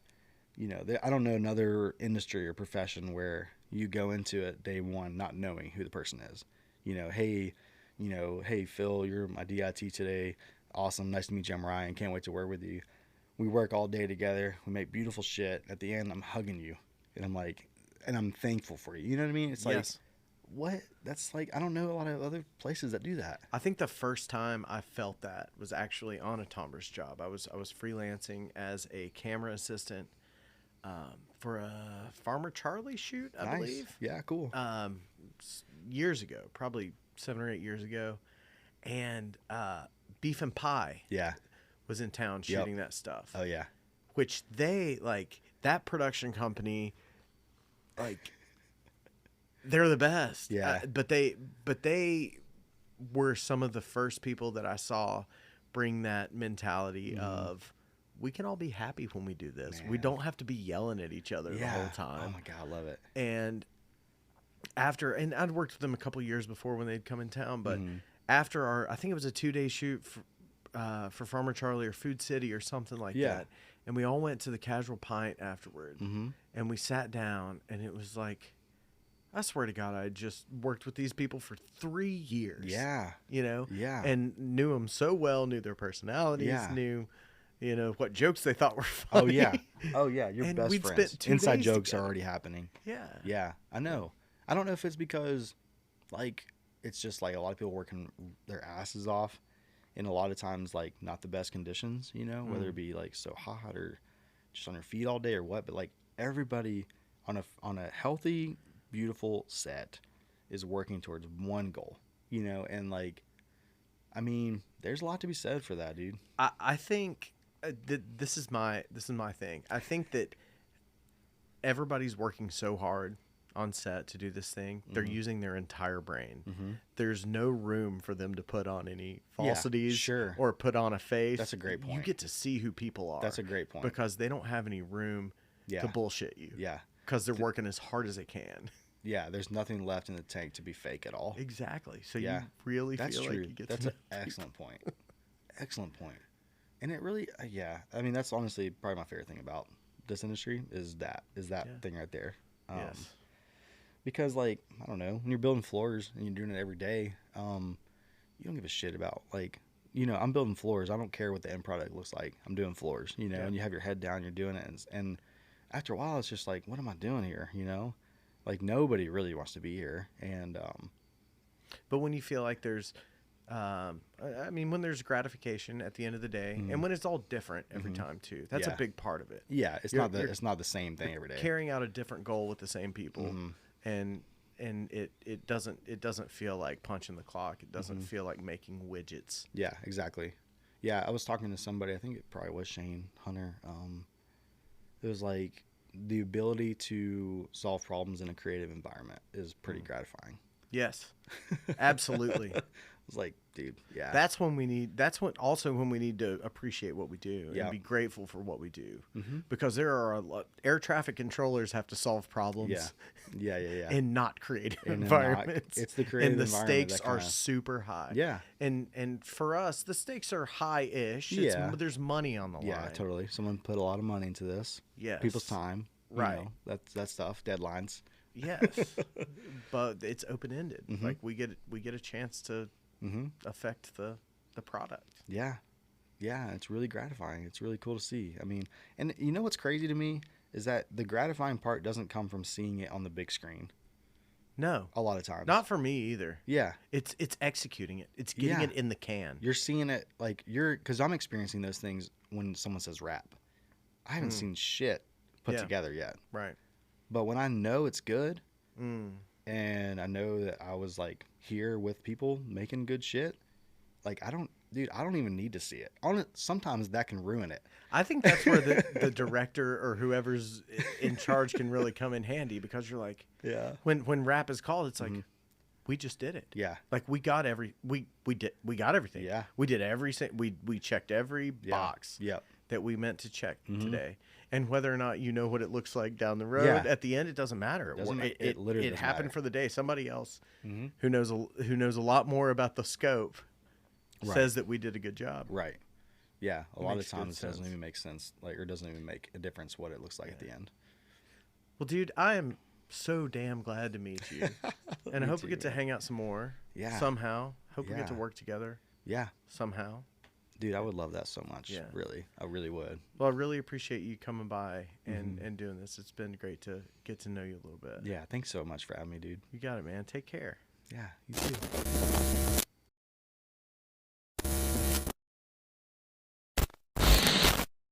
you know, I don't know another industry or profession where you go into it day one not knowing who the person is. You know, hey Phil, you're my DIT today. Awesome, nice to meet you. I'm Ryan. Can't wait to work with you. We work all day together. We make beautiful shit. At the end, I'm hugging you, and I'm like, and I'm thankful for you. You know what I mean? It's like, what? That's like, I don't know a lot of other places that do that. I think the first time I felt that was actually on a Tomber's job. I was freelancing as a camera assistant for a Farmer Charlie shoot, I believe. Yeah, cool. Years ago, probably 7 or 8 years ago, and Beef and Pie was in town shooting that stuff. Oh yeah. Which they, like, that production company, like, they're the best. Yeah. But they were some of the first people that I saw bring that mentality of, we can all be happy when we do this. Man. We don't have to be yelling at each other the whole time. Oh my God, I love it. And I'd worked with them a couple years before when they'd come in town, but after I think it was a 2-day shoot for Farmer Charlie or Food City or something like that. And we all went to the Casual Pint afterward, and we sat down, and it was like, I swear to God, I had just worked with these people for 3 years. Yeah. You know? Yeah. And knew them so well, knew their personalities, knew, you know, what jokes they thought were funny. Oh yeah. You're best we'd friends. Spent 2 Inside days jokes together. are already happening. Yeah. Yeah. I know. I don't know if it's because, like, it's just like a lot of people working their asses off in a lot of times, like, not the best conditions, you know, whether it be like so hot or just on your feet all day or what, but like everybody on a healthy, beautiful set is working towards one goal, you know, and like, I mean, there's a lot to be said for that, dude. I think this is my thing. I think that everybody's working so hard on set to do this thing. They're using their entire brain. There's no room for them to put on any falsities or put on a face. That's a great point. You get to see who people are. That's a great point. Because they don't have any room to bullshit you. Yeah. Because they're working as hard as they can. Yeah, there's nothing left in the tank to be fake at all. Exactly. So you really feel like you get That's to an excellent point. Excellent point. And it really, I mean, that's honestly probably my favorite thing about this industry is that thing right there. Yes. Because, like, I don't know, when you're building floors and you're doing it every day, you don't give a shit about, like, you know, I'm building floors. I don't care what the end product looks like. I'm doing floors, you know, and you have your head down, you're doing it. And after a while, it's just like, what am I doing here, you know? Like, nobody really wants to be here. And but when you feel like there's, I mean, when there's gratification at the end of the day, and when it's all different every time too, that's a big part of it. Yeah, it's not the same thing every day. Carrying out a different goal with the same people, and and it doesn't feel like punching the clock. It doesn't feel like making widgets. Yeah, exactly. Yeah, I was talking to somebody, I think it probably was Shane Hunter. It was like the ability to solve problems in a creative environment is pretty gratifying. Yes, absolutely. It's like, dude, yeah. That's when we need to appreciate what we do Yep. and be grateful for what we do, because there are a lot, air traffic controllers have to solve problems Yeah. in not creative In environments. it's the creative and the environment stakes that are kinda- super high. Yeah. And for us, the stakes are high-ish. Yeah. There's money on the line. Yeah, totally. Someone put a lot of money into this. Yes. People's time. Right. You know, that stuff. Deadlines. Yes. But it's open-ended. Like we get a chance to affect the product. Yeah. Yeah, it's really gratifying. It's really cool to see. I mean, and you know what's crazy to me is that the gratifying part doesn't come from seeing it on the big screen No. a lot of times. Not for me either. Yeah. It's executing it. It's getting it in the can. You're seeing it like because I'm experiencing those things when someone says rap. I haven't seen shit put together yet. Right. But when I know it's good and I know that I was like here with people making good shit, like I don't even need to see it. Sometimes that can ruin it. I think that's where the director or whoever's in charge can really come in handy, because you're like, when rap is called, it's like, we just did it. Yeah. Like we got we got everything. Yeah. We did we checked every box Yep. that we meant to check today. And whether or not you know what it looks like down the road, at the end, it doesn't matter. It literally doesn't happened matter. for the day. Somebody else who knows a lot more about the scope says that we did a good job. Right. Yeah. A lot of makes good times it doesn't sense. even make sense. Like, or doesn't even make a difference what it looks like at the end. Well, dude, I am so damn glad to meet you. And I hope we too, get to hang out some more. Yeah. Somehow. Hope we get to Yeah. work together Yeah. somehow. Dude, I would love that so much. Yeah. Really. I really would. Well, I really appreciate you coming by and doing this. It's been great to get to know you a little bit. Yeah. Thanks so much for having me, dude. You got it, man. Take care. Yeah. You too.